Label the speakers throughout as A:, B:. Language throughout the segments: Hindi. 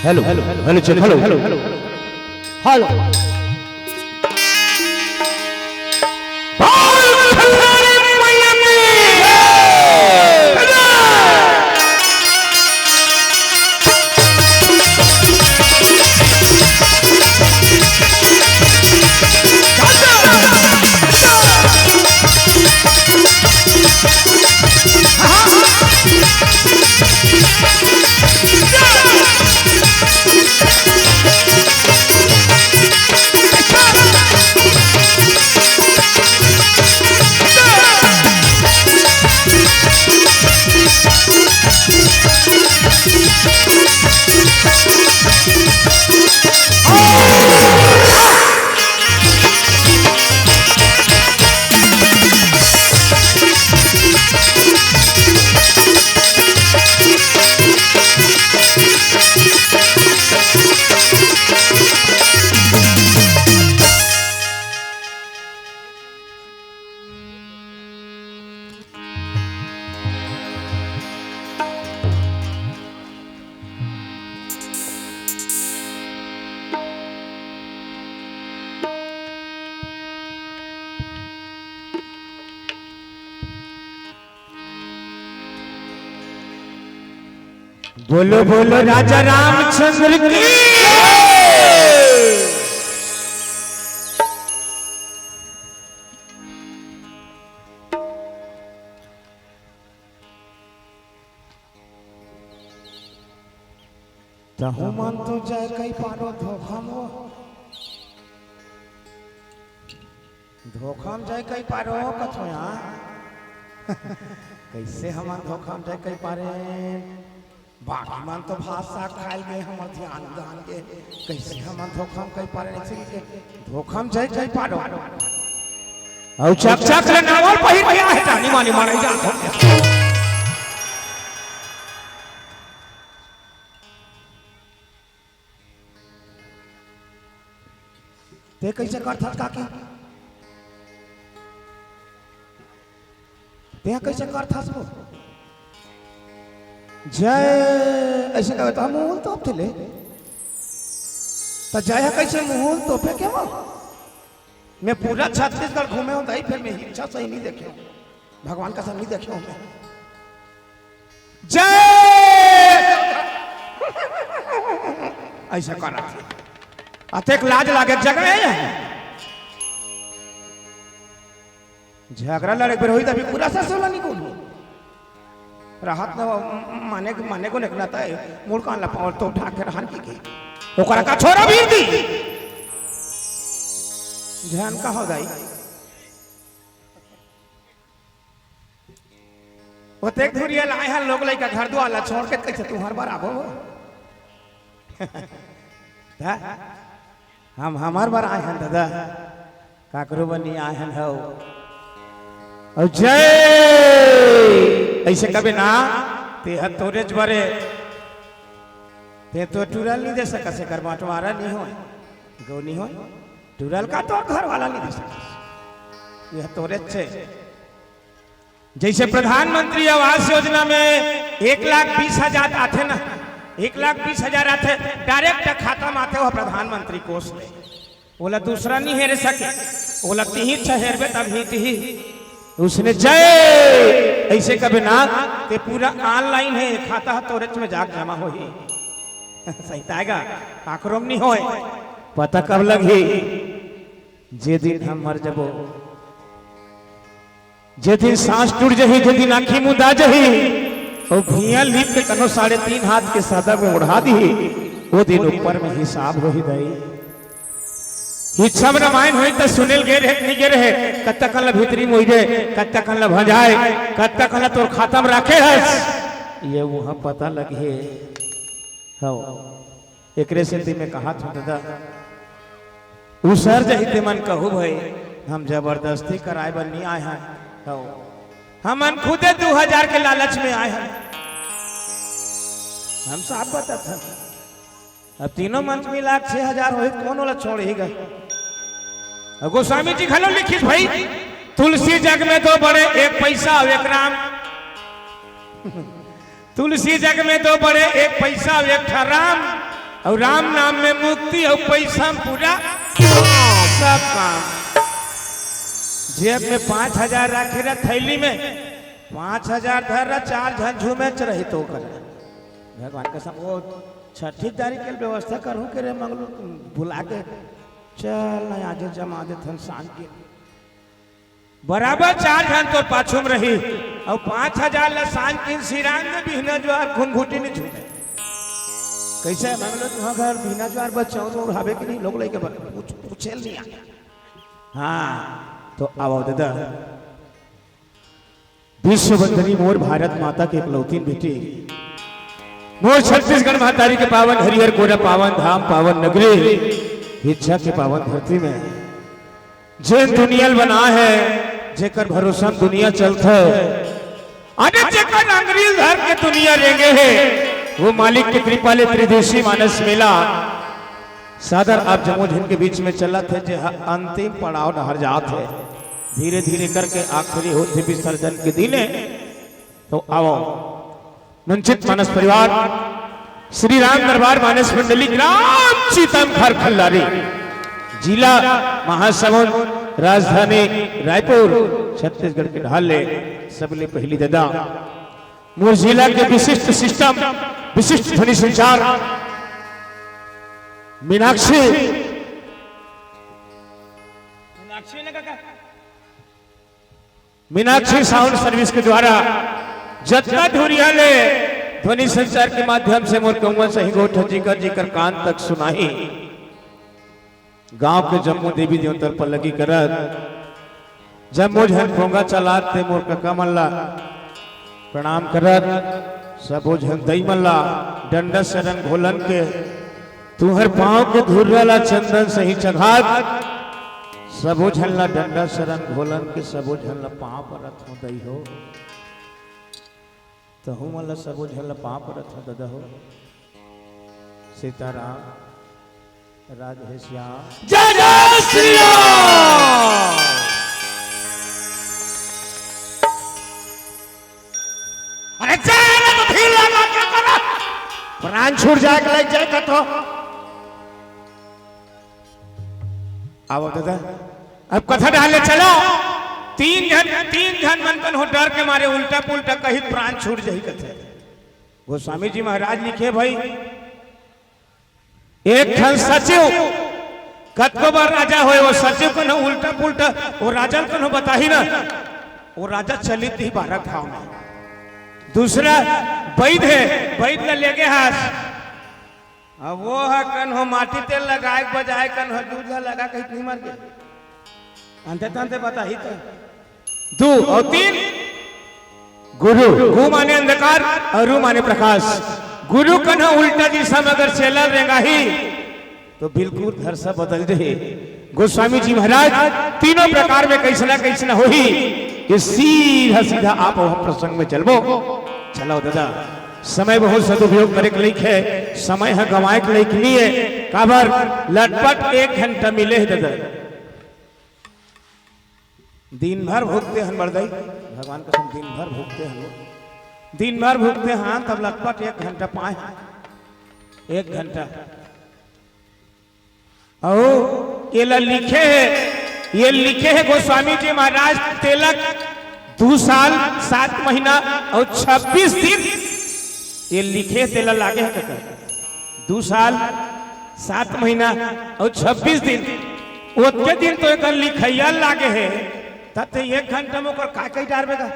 A: Hello hello check hello hello बोलो बोलो राजा रामचंद्र की
B: तहु मन तो जाए कई पारो धोखा में जाए कई पारो कथो यहाँ कैसे हम धोखा में जाए कई पारे बाकी मन तो भात साग खाए गए हम ध्यान दान के कैसे हम धोखा में कई पारे नहीं धोखा में जाए कई पारो
A: औ चक चक ले नावल पहिर के आहे तानी मानी माने जा
B: ते कैसे करथस काकी ते कैसे करथस वो जय ऐसे कहते तो मुहूल तो थे तो जय कैसे मुहूल तो पे क्या मैं पूरा छत्तीसगढ़ घूमे हूँ दाई फिर मैं इच्छा सही नहीं देखे भगवान का सब नहीं देखे हूँ मैं जय ऐसा करा
A: अतेक लाज लागे जगह है
B: झगड़ा लड़े पर होई तभी पूरा ससुला नहीं कोई राहत न माने को निकला था मूल कान ला पावर तो उठा के रहन की
A: ओकरा का छोरा भीर दी
B: ध्यान का हो गई वो तेक धुरिया लाए हैं लोग लइका घर द्वाला छोड़ के कैसे तू हर बार आबो हम हमार बार आए हैं दादा काकरो बनी आए हैं हो
A: और जय ऐसे कभी ना
B: ते तोरे जबरे ते तो टूरल नहीं दे सका से कर बांटवारा नहीं हो गो नहीं हो टूरल का तो घर वाला नहीं दे सका यह तोरे छे
A: जैसे प्रधानमंत्री आवास योजना में 1,20,000 आते ना 1,20,000 आते डायरेक्ट खाता में आते हो प्रधानमंत्री कोष में बोला दूसरा नहीं हेर सके बोला तीही हेरबे तब ही उसने जय ऐसे कभी ना ते पूरा ऑनलाइन है खाता तोरे में जाग जमा हो ही सही आएगा आक्रोम नहीं होए
B: पता कब लगी जे दिन हम मर जबो
A: जे दिन सांस टूट जही जे दिन आँखी मुदा जही और भिया लीप के कनो 3.5 हाथ के सदा में उड़ा दी वो दिन ऊपर में हिसाब हो ही गई सब रामायण हुई तो सुनेल गे रहे नहीं गे रहे कद तक भीतरी मोइरे कद तक भंजाए कद तक तोर खाता में रखे हस
B: ये वहां पता लगे हो एक से में कहा था दादा
A: उसर जही मन कहू भाई
B: हम जबरदस्ती कराए बल नहीं आए हैं हो
A: हम खुदे 2000 के लालच में आए हैं
B: हम साफ बता था अब तीनों मंच मिला 6,000 हो कौन वाला छोड़ ही गए
A: गोस्वामी जी घलो लिखित भाई तुलसी जग में दो बड़े एक पैसा और एक राम तुलसी जग में दो बड़े, एक पैसा और एक था राम, और राम नाम में मुक्ति और पैसा में पूरा सब काम। जेब में 5,000 रखे रहा थैली में, 5,000 धर रहा, 4 झंझू में रही तो कर भगवान का सब वो छठी तारीख के व्यवस्था करूँ के रे मंगलू बुला के चल ना आज जमा दे थन शान के बराबर 4 झन तो पाछू में रही और 5,000 लसान की सिरान में बिहना ज्वार घुंघुटी नहीं छूटे। कैसे मंगलो तुम्हारा घर बिहना ज्वार बच्चों तो उड़ावे कि नहीं लोग लेके पूछे नहीं आ। हाँ तो आओ दादा, विश्व बंदनी मोर भारत माता के इकलौती बेटी, मोर छत्तीसगढ़ महातारी के पावन हरिहर कोरा पावन धाम पावन नगरी, इच्छा के पावन धरती में जिन दुनिया बना है, जेकर भरोसा दुनिया चलता है, अरे जेकर अंग्रेज धर के दुनिया रेंगे है, वो मालिक की कृपा ले त्रिदेशी मानस मेला सादर आप जमो झन के बीच में चला थे, जो अंतिम पड़ाव नहर जात है, धीरे धीरे करके आखिरी होते विसर्जन के दिने। तो आओ मंचित मानस परिवार श्री राम दरबार मानस मंडली ग्राम चीतम घर खल्लारी, जिला महासमुंद, राजधानी रायपुर, छत्तीसगढ़ के ढाले सबले पहली दादा मोर जिला के विशिष्ट सिस्टम, विशिष्ट ध्वनि संचार मीनाक्षी मीनाक्षी साउंड सर्विस के द्वारा जतना धुरिया ले ध्वनि संचार के माध्यम से मोर कौवा सही गोठ जिकर कान तक सुनाही, गांव के जम्मू देवी देवतर पर लगी करत, जब मोर झन भोंगा चलाते मोर कका मल्ला प्रणाम करत, सबो झन दई मल्ला डंडा शरण घोलन के तुहर पांव के धुर्रला चंदन सही चघात, सबो झनला डंडा शरण घोलन के सबो झनला पांव परत हो दई हो, तो हूँ मल्ला सबो झनला पांव परत हो दादा हो। सीताराम राधे श्याम जय जय श्री राम। अरे चल तो फिर लगा के करो, प्राण छूट जाए के लग जाए तो आओ दादा अब कथा डालने चलो। तीन जन मनकन हो डर के मारे उल्टा पुल्टा कहीं प्राण छूट जाए कथे। गोस्वामी जी महाराज लिखे भाई, एक ठन सचिव कतको बार राजा होए, वो सचिव को न उल्टा पुल्टा वो राजा को न बताही ना, वो राजा चलित ही 12 भाव में। दूसरा वैद है, वैद ले लेगे हाथ, अब वो है कन हो माटी तेल लगाए बजाए कन हो दूध लगा कहीं नहीं मर गए, अंते तंते बताही तो। 2 और 3 गुरु, गु माने अंधकार और रू माने प्रकाश। गुरु कन उल्टा दिशा में अगर चला रहेगा ही तो बिल्कुल घर से बदल जाए। गोस्वामी जी महाराज तीनों प्रकार में कैसना हो ही कि सीधा सीधा आप वह प्रसंग में चलबो। चलो दादा, समय बहुत सदुपयोग करे के लिखे, समय है गंवाए के लिखे नहीं है, काबर लटपट 1 घंटा मिले है दादा, दिन भर भूखते हैं बरदई, भगवान का दिन भर भूखते हैं लोग, दिन भर भूखते हैं, तब लगभग 1 घंटा पाए 1 घंटा। ओ केला लिखे है, ये लिखे है गोस्वामी जी महाराज तिलक 2 साल 7 महीना और 26 दिन ये लिखे तेला लागे है ककर 2 साल 7 महीना और 26 दिन, उतने दिन तो एक लिखैया लागे है, तब 1 घंटा में ओकर का कई डारबेगा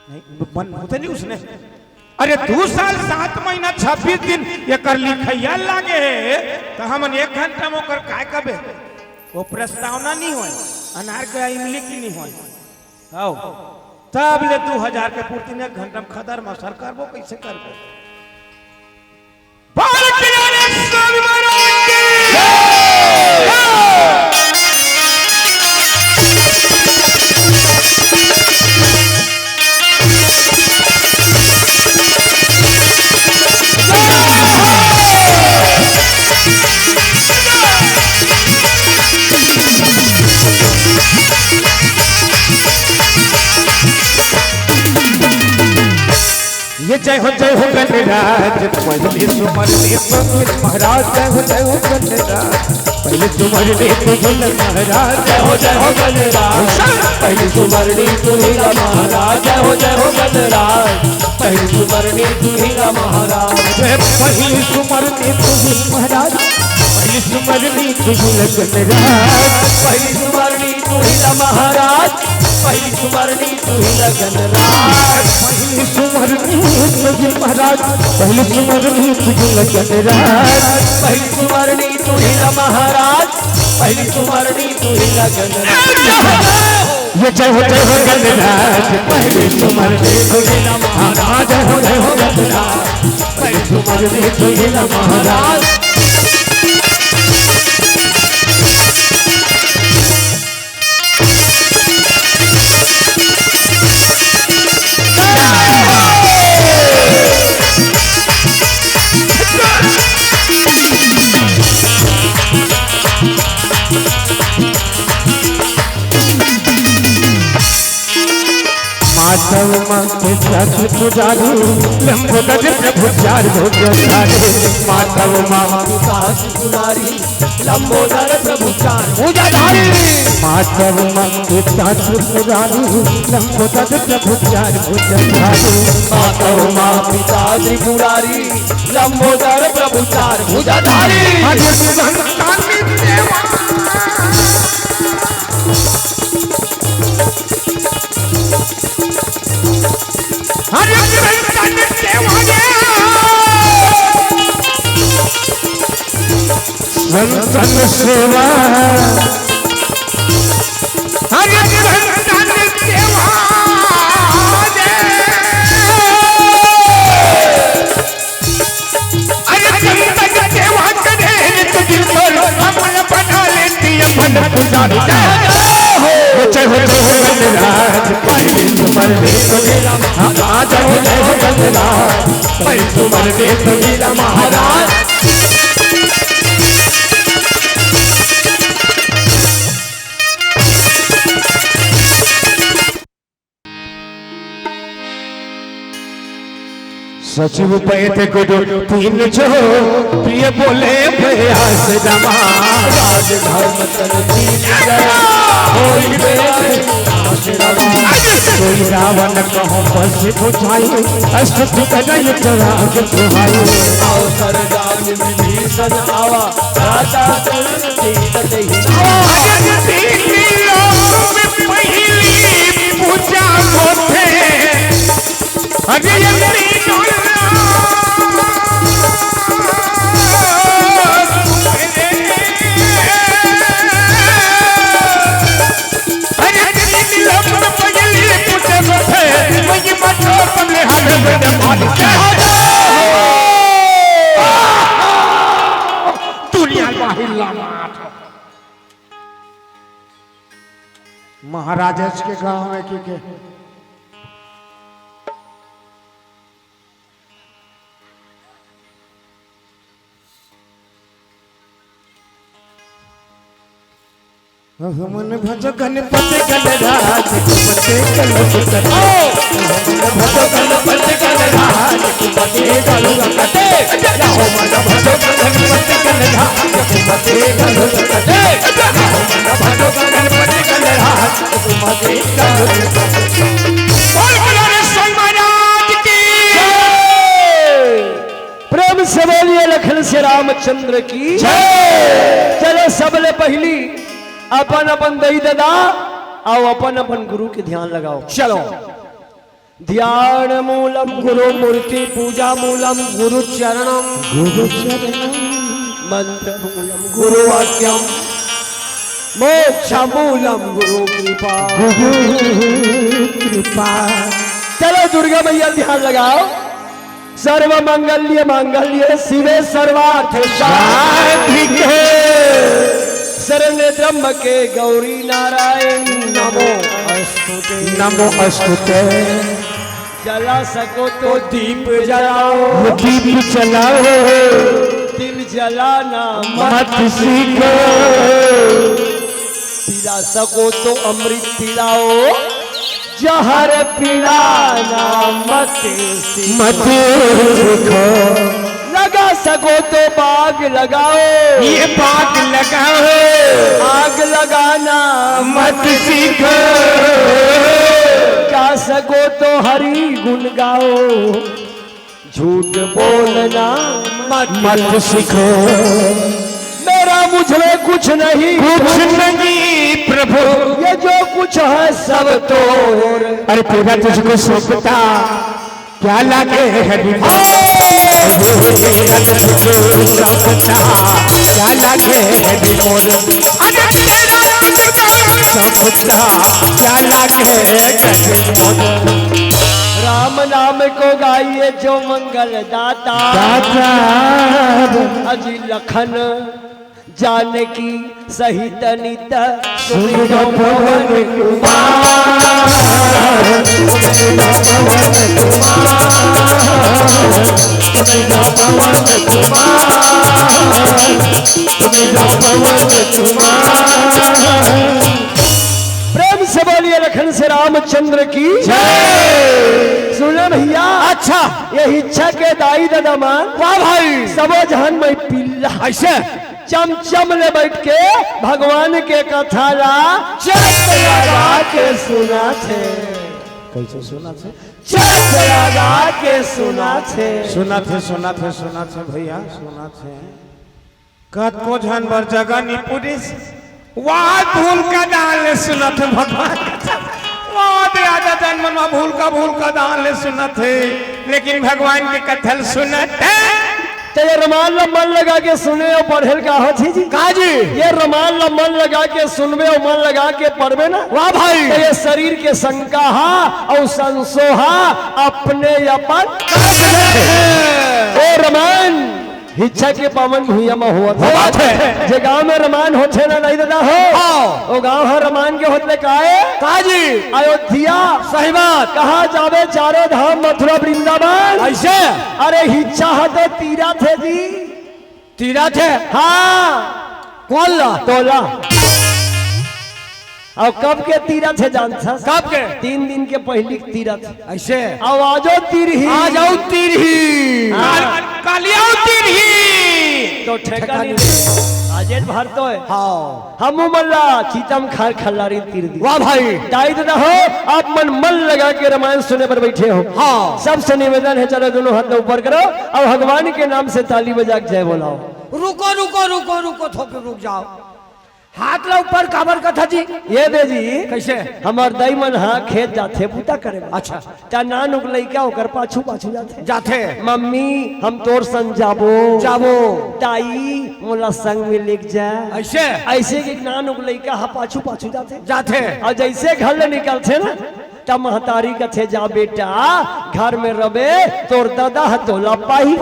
A: नहीं मन होते नहीं उसने। अरे 2 साल 7 महीना 26 दिन ये कर लिखैया लागे है, तो हमन 1 घंटा में ओकर काय कबे, वो प्रस्तावना नहीं होए, अनार के इमली की नहीं होए, आओ तब ले 2000 के पूर्ति में 1 घंटा में खदर मसर करबो, कैसे करबो। बाल किनारे स्वामी महाराज की ये जय हो गणराज पहले सुमर ने तो महाराज जय हो गणराज पहले सुमर ने तो महाराज
C: जय हो गणराज पहली सुमरनी तुहिला महाराज जय हो गणराज पहली सुमरनी तुहिला महाराज
A: पहली सुमर ने तो महाराज पहली सुमर ने तो गणराज
C: पहली सुमरनी तुहिला महाराज पहली सुमरनी तुहिला गणराज
A: पहली सुमर ने तो महाराज पहली सुमर ने तो गणराज
C: पहली सुमरनी तुहिला महाराज पहली सुमरनी तुहिला गणराज
A: ये जय हो गणराज पहली सुमर ने तो महाराज जय हो गणराज पहली सुमर ने तो महाराज माधव माथे सच पुजारी लंबोदर प्रभु चार भोजधारी माधव
C: सास पुजारी लंबोदर प्रभु चार भुजाधारी
A: माधव माथे सच पुजारी लंबोदर प्रभु चार भोजधारी
C: माधव माँ पिता त्रिपुरारी लंबोदर प्रभु चार भुजाधारी
A: संतन सेवा हरि संतन सेवा अरे संतन सेवा करे तो दिल पर अमल बना लेती अपन पुजारी जय हो गणराज पहली सुमर ने तो महाराज जय हो गणराज पहली सुमर ने तो महाराज सचिव पैत गुरु तीन जो प्रिय बोले प्रयास रमा
C: राज धर्म तन दीन जया होई वेद
A: कोई रावण कहो बस बुझाई अस्तु करय चराग सुहाई
C: अवसर जान विभीषण आवा राजा चरण सीत देहि
A: पहली पूजा होते अरे महाराज के गांव में की मन भज गणपति गणराज कुमते गणपति
C: भजो गणपति गणराज कुमते गणपति जाओ मन भजो गणपति गणराज कुमते गणपति जाओ मन भजो गणपति गणराज कुमते गणपति
A: बोल बोलो रे स्वामी महाराज की
C: प्रेम से बोलिए लखन से रामचंद्र की जय। चलो सबले पहली अपन अपन दई दादा आओ अपन अपन गुरु के ध्यान लगाओ। चलो ध्यान मूलम गुरु मूर्ति पूजा मूलम गुरु चरणम मंत्र मूलम गुरु वाक्यम मोक्ष मूलम गुरु कृपा। चलो दुर्गा मैया ध्यान लगाओ। सर्व मंगल्य मांगल्य शिवे सर्वार्थ साधिके शरण्य त्र्यंबके गौरी नारायण नमो अस्तुते
A: नमो अस्तुते
C: जला सको तो दीप जलाओ
A: दीप जलाओ
C: दिल जलाना
A: मत सीखो
C: पिला सको तो अमृत पिलाओ जहर पिलाना मत सीखो, लगा सको तो बाग लगाओ,
A: ये बाग लगाओ,
C: आग लगाना
A: मत सीखो,
C: गा सको तो हरि गुण गाओ, झूठ बोलना
A: मत सीखो।
C: मेरा मुझ में कुछ नहीं,
A: कुछ नहीं प्रभु,
C: ये जो कुछ है सब तो।
A: अरे तेरा तुझको सौंपता क्या लागे है विमोर, तेरा तुझको सौंपता क्या लागे है विमोर, अरे तेरा तुझको सौंपता क्या लागे है विमोर।
C: राम नाम को गाइए जो मंगल दाता, अजी लखन जानकी सहित नित सुमिर पवन कुमार, प्रेम से बोलिए लखन से रामचंद्र की जय। सुने भैया,
A: अच्छा
C: ये इच्छा के दाई दादा मान,
A: वाह भाई,
C: सब जहान में पिल्ला
A: ऐसे
C: चमचम ले बैठ के भगवान के कथा ला लगा के सुना थे,
B: कैसे सुना थे?
C: लगा के सुना थे।
B: सुना थे भैया, सुना थे।
A: कत को जानवर जगह नी पुलिस वाह भूल का दान ले सुना थे भगवान, वाह दे आजा जन्म में भूल का दान ले सुना थे, लेकिन भगवान के कथल सुना थे।
C: तो ये रमान मन लगा के सुने और पढ़े का हो जी
A: काजी,
C: ये रमान मन लगा के सुनबे और मन लगा के पढ़बे ना,
A: वाह भाई,
C: तो ये शरीर के शंका और संसोहा अपने अपन ओ रमान इच्छा के पावन भूया में हुआ था। जे गांव में रमान होते ना नहीं दादा हो, वो गांव है रमान के होते काहे
A: काजी,
C: अयोध्या,
A: सही बात,
C: कहा जावे चारों धाम मथुरा वृंदावन,
A: ऐसे
C: अरे इच्छा है तो तीरथ है जी,
A: तीरथ है,
C: हाँ
A: कौन ला
C: तोला। और कब के तीरथ है जानता?
A: कब के?
C: 3 दिन के पहली तीरथ।
A: ऐसे
C: आवाजो तीरही,
A: आ जाओ तीरही, कालियाओ तीरही,
C: तो ठेका नहीं आजेद भर तो है।
A: हाँ
C: हम मल्ला चीतम खार खल्लारी तीर दी।
A: वाह भाई,
C: दाई दादा हो, आप मन लगा के रामायण सुने पर बैठे हो।
A: हाँ
C: सबसे निवेदन है, चलो दोनों हाथ ऊपर करो और भगवान के नाम से ताली बजा के जय बोलाओ।
A: रुको रुको रुको रुको थोपे रुक जाओ, हाथ ला ऊपर काबर कथा जी,
C: ये दे जी
A: कैसे
C: हमार दाई मन हाँ खेत जाते पूता करे।
A: अच्छा,
C: ता नान उक लइका ओकर पाछू जाते
A: जाते,
C: मम्मी हम तोर संग जाबो ताई मोला संग में लेके जा, ऐसे के नान उक लइका हा पाछू जाते। और जैसे घर ले निकलते ना तब महतारी कथे जा बेटा घर में रबे तोर दादा हतोला पाही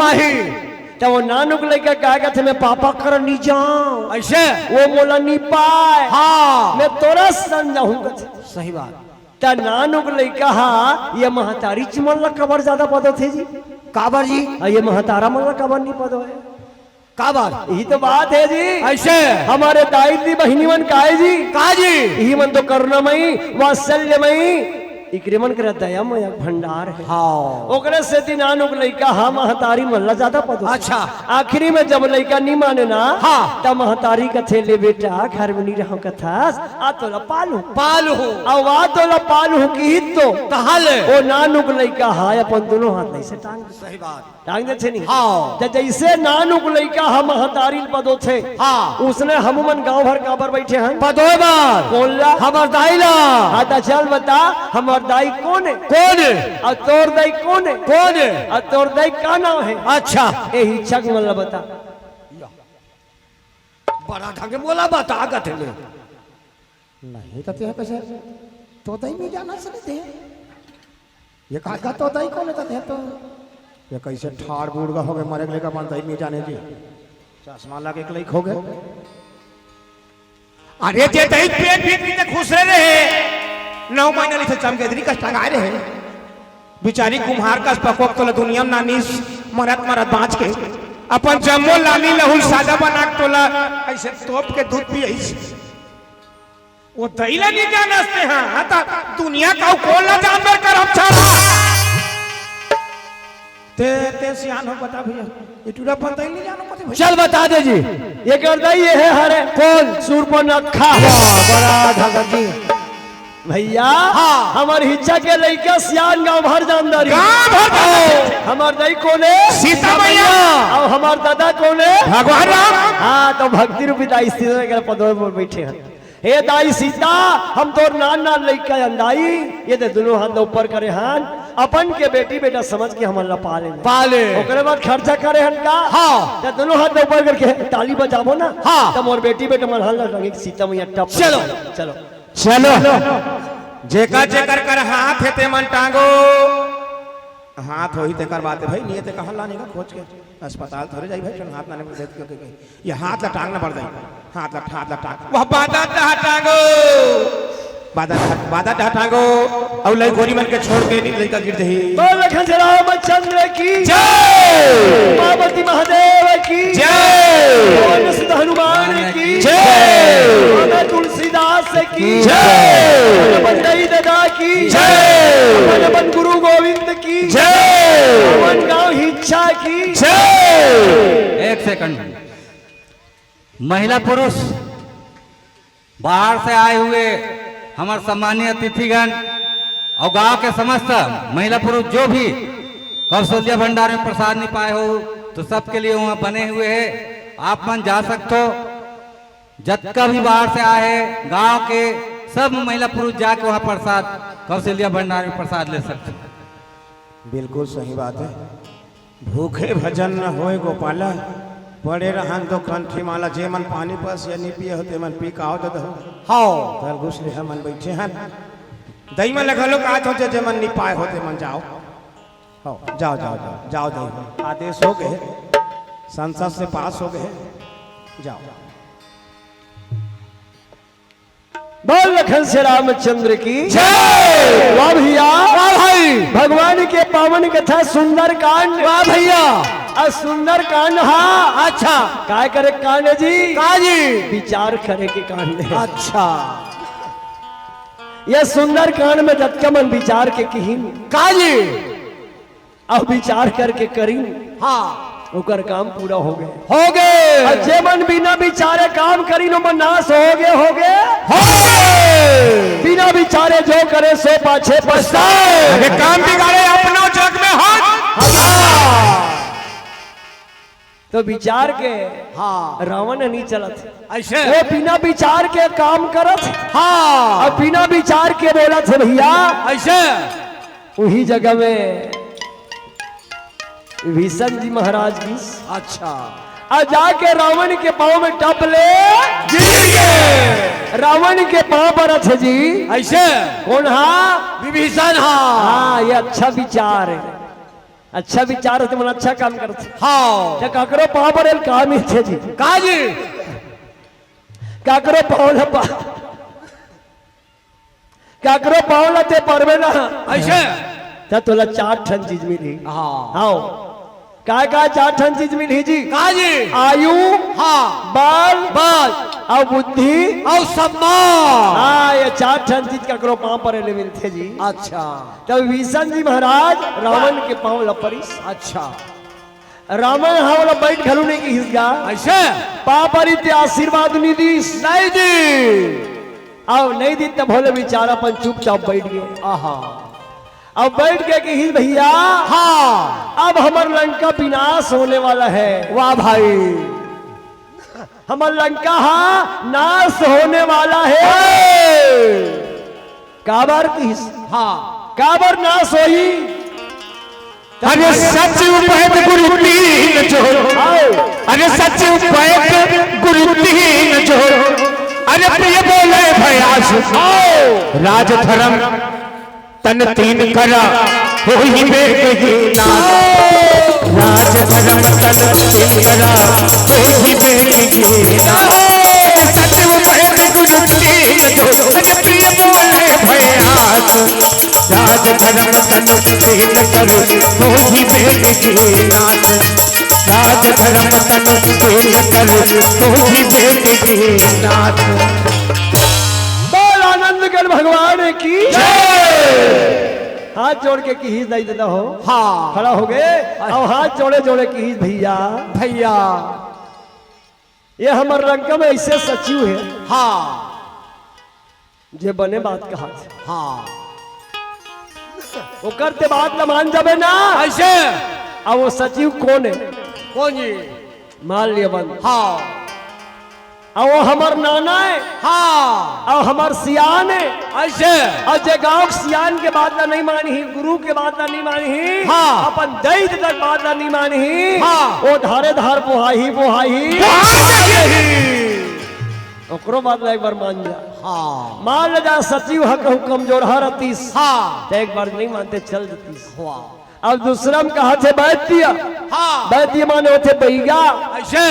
C: तो वो नानुक लेके कहा कहते मैं पापा कर नी जाऊं,
A: ऐसे
C: वो मोला नी पाए,
A: हाँ
C: मैं तोरा सन जाऊंगा।
A: सही बात,
C: ता नानुक लेके हा ये महतारी चिमल्ला कबर ज्यादा पदो थे जी,
A: काबर जी,
C: ये महतारा मल्ला कबर नहीं पदो है
A: काबर,
C: यही तो बात है जी।
A: ऐसे
C: हमारे दाई दी बहिनी मन काहे जी,
A: काजी,
C: यही मन तो करुणामयी वात्सल्यमयी इक्रिमन कर दयामय भंडार है।
A: हाँ
C: ओकरे से दिनानुक लइका हा महतारी मल्ला ज्यादा पदो।
A: अच्छा,
C: आखिरी में जब लइका नहीं माने ना,
A: हाँ
C: तब महतारी कथे ले बेटा घर में नहीं रहो कथास आ तोला पालू अब आ तोला पालू की तो
A: कहाले
C: ओ नानुक लइका हा अपन दोनों हाथ नहीं से टांग,
A: सही बात,
C: टांग दे छे नहीं।
A: हाँ
C: तो जैसे नानुक लइका हा महतारी पदो थे,
A: हाँ
C: उसने हममन गांव भर काबर बैठे हैं
A: पदोए बार
C: बोलला
A: हमार दाईला,
C: हाँ तो चल बता हमार दाई कौन है, और तोर दाई कौन है, और तोर दाई का नाम है।
A: अच्छा
C: यही इच्छा के मतलब बता,
A: बड़ा ढंग बोला बता कथे ले
B: नहीं कहते हैं कैसे तो दही में जाना सकते हैं, ये कहा तो दही कौन है तो ये कैसे ठाड़ बूढ़ का हो गए मरे लेकर मान दही में जाने जी चश्मा लगे एक लाइक हो गए।
A: अरे जे दही पेट भीतर खुश रहे 9 महीना लिखे चमकेदरी कष्ट लगाए रहे बिचारी कुम्हार का पकोक तो दुनिया में नानीस मरत बाँच के अपन जम्मो लाली लहुल सादा बना के तोला ऐसे तोप के दूध पी वो दैला नहीं जानते हैं तो दुनिया का कौन ला जानवर कर हम छाड़ा ते सियान हो बता भैया ये टूरा पता ही नहीं जानो कथी भैया
C: चल बता दे जी। ये करदा ये है हरे कौन सूरपनखा बड़ा धगत जी भैया। हाँ हमार हिच्चा के लइका सियान गांव भर जानदारी हमार दाई कोने
A: सीता मैया
C: और हमार दादा कोने
A: भगवान राम।
C: हाँ तो भक्ति रूपी दाई सीता के पदों पर बैठे हैं। हे दाई सीता हम तो नान लइका अंदाई ये तो दोनों हाथ ऊपर करे हन अपन के बेटी बेटा समझ के हम अल्लाह पाले ओकरे बाद खर्चा करे हन का। हाँ तो दोनों हाथ ऊपर करके ताली बजाबो ना। हाँ तो मोर बेटी बेटा मन हल्ला लगे सीता मैया टप चलो चलो
A: चलो जेका जेकर कर हाथ है ते मन टांगो हाथ होई ते कर बात भाई नहीं ते कहां लाने का खोज के अस्पताल थोड़े जाई भाई हाथ लाने को देख के ये हाथ ला टांगना पड़ जाई हाथ ला टांग वह बादा टांगो बादा टांगो और लई गोरी मन के छोड़ के लइका गिर जही।
C: बोल रामचंद्र की जय पार्वती महादेव की जय बोल सिद्ध हनुमान की जय तुलसीदास की जय बंदई दादा की जय बन गुरु गोविंद की जय मन गांव हिच्छा की जय।
D: एक सेकंड महिला पुरुष बाहर से आए हुए हमारे सम्मानीय अतिथिगण और गांव के समस्त महिला पुरुष जो भी कौशल्या भंडार में प्रसाद नहीं पाए हो तो सबके लिए वहाँ बने हुए हैं आप मन जा सकते हो। जतका भी बाहर से आए हैं गांव के सब महिला पुरुष जाके वहाँ प्रसाद कौशल्या भंडार में प्रसाद ले सकते हो।
A: बिल्कुल सही बात है भूखे भजन न होए गोपाला पड़े रहन तो कंठी माला जे मन पानी पास या नहीं पिए होते मन पी का होते हो हाँ तर घुस ले मन बैठे हैं दही में लगा लो काट होते जे मन नहीं पाए होते मन जाओ हाँ जाओ जाओ जाओ जाओ दही आदेश हो गए संसद से पास हो गए जाओ।
C: बोल लखन से रामचंद्र की जय। वाह भैया वाह भाई भगवान के पावन कथा सुंदर कांड वाह भैया और सुंदर कांड। हाँ अच्छा काय करे कांड जी काजी विचार करे के कांड है। अच्छा यह सुंदर कांड में जटका मन विचार के कहीं काजी अब विचार करके करी। हाँ ओकर काम पूरा हो गए जे मन बिना विचारे काम करी नो मन नाश हो गए बिना विचारे जो करे सो पाछे पछताए
A: अरे काम बिगाड़े अपना जग में हाथ
C: तो विचार के हाँ रावण नहीं चलत ऐसे वो बिना विचार के काम करत। हाँ और बिना विचार के बोला थे भैया ऐसे वही जगह में विभीषण जी महाराज की अच्छा आ जाके रावण के पांव में टप ले रावण के पांव पर अच्छे जी ऐसे कौन हाँ विभीषण। हाँ ये अच्छा विचार है अच्छा विचार होते मन अच्छा काम करते। हाँ क्या काकरो पांव पर एल काम ही थे जी का जी काकरो पांव लते परवे ना ऐसे तोला 4 ठन चीज मिली। हाँ काय चार ठन चीज मिली जी काजी आयु हाँ बल और बुद्धि और सम्मान। हाँ ये 4 ठन चीज ककरो पांव पर ले मिलते जी। अच्छा तब विभीषण जी महाराज रावण के पांव लपरिस। अच्छा रावण हाँ बैठ घलू नहीं की हिस्सा ऐसे पांव पर आशीर्वाद निधि नहीं दी और नहीं दी तब भोले बेचारा अपन चुपचाप बैठ गए। आहा अब बैठ गए कि ही भैया हाँ अब हमार लंका विनाश होने वाला है। वाह भाई हमार लंका हाँ नाश होने वाला है। काबर की हाँ काबर नाश होई
A: अरे सच उपैत गुरु तीन जो अरे सच उपैत गुरु तीन जो अरे प्रिय बोले भयास राज धर्म तन तीन करा हो ही बेगीना राज धर्म तन तीन करा हो ही बेगीना सच उपैत गुरु तीन जो अरे प्रिय बोले भयास राज धर्म तन तीन कर हो ही बेगीना राज धर्म तन तीन कर हो ही बेगीना।
C: शंकर भगवान की हाथ जोड़ के कीज दे देता हो।
B: हाँ
C: खड़ा हो गए और हाथ जोड़े जोड़े कीज भैया
B: भैया
C: ये हमर रंग में ऐसे सचिव है
B: हाँ
C: जे बने बात कहा
B: हाँ
C: वो करते बात न मान जाबे ना
B: ऐसे
C: अब वो सचिव कौन है
B: कौन जी
C: मान लिया बंद
B: हाँ
C: और वो हमर नाना है
B: हाँ
C: और हमर सियान है
B: ऐसे
C: और जे गांव सियान के बात नहीं मानी ही गुरु के बात नहीं मानी ही
B: हाँ।
C: अपन दैत तक बात नहीं मानी ही
B: हाँ।
C: वो धारे धार बोहाई ओकरो बात एक बार मान जा
B: हाँ
C: मान ले जा सचिव हक कमजोर हर अतीस
B: हाँ
C: तो एक बार नहीं मानते चल देतीस
B: हुआ
C: अब दूसरा में कहा थे बैतिया
B: हाँ
C: बैतिया माने होते बैगा
B: ऐसे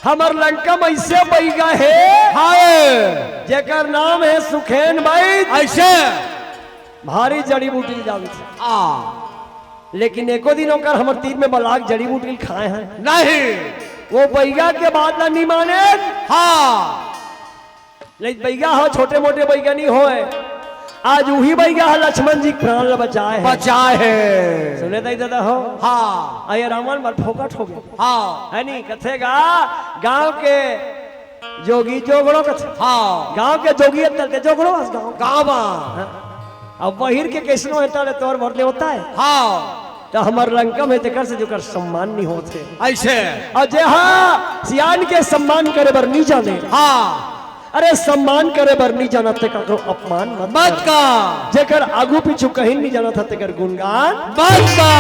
C: हमर लंका में ऐसे बैगा है
B: हाय
C: जेकर नाम है सुखेन बैत
B: ऐसे
C: भारी जड़ी बूटी जानते
B: हाँ
C: लेकिन एको दिन होकर हमर तीर में बलाक जड़ी बूटी खाए हैं
B: नहीं
C: वो बैगा के बाद ना नहीं माने
B: हाँ
C: लेकिन बैगा हो छोटे मोटे बैगा नहीं हो आज वही बैगा है लक्ष्मण जी प्राण बचाए हैं
B: बचाए है
C: सुने दाई दादा हो
B: हाँ
C: आये रावण मत फोकट हो गए
B: हाँ
C: है नहीं कथेगा गांव के जोगी जोगड़ो कथे
B: हाँ
C: गांव के जोगी तल के जोगड़ो गांव
B: गावा
C: अब बहिर के कैसनो है तले तोर भरले होता है
B: हाँ
C: तो हमार लंका में तेकर से जोकर सम्मान नहीं होते
B: ऐसे
C: और जे हाँ सियान के सम्मान करे बर नहीं जाने
B: हाँ
C: अरे सम्मान करे बर नहीं जाना ते करो अपमान मत
B: मत का
C: जेकर आगू पीछू कहीं नहीं जाना था तेकर गुणगान
B: मत का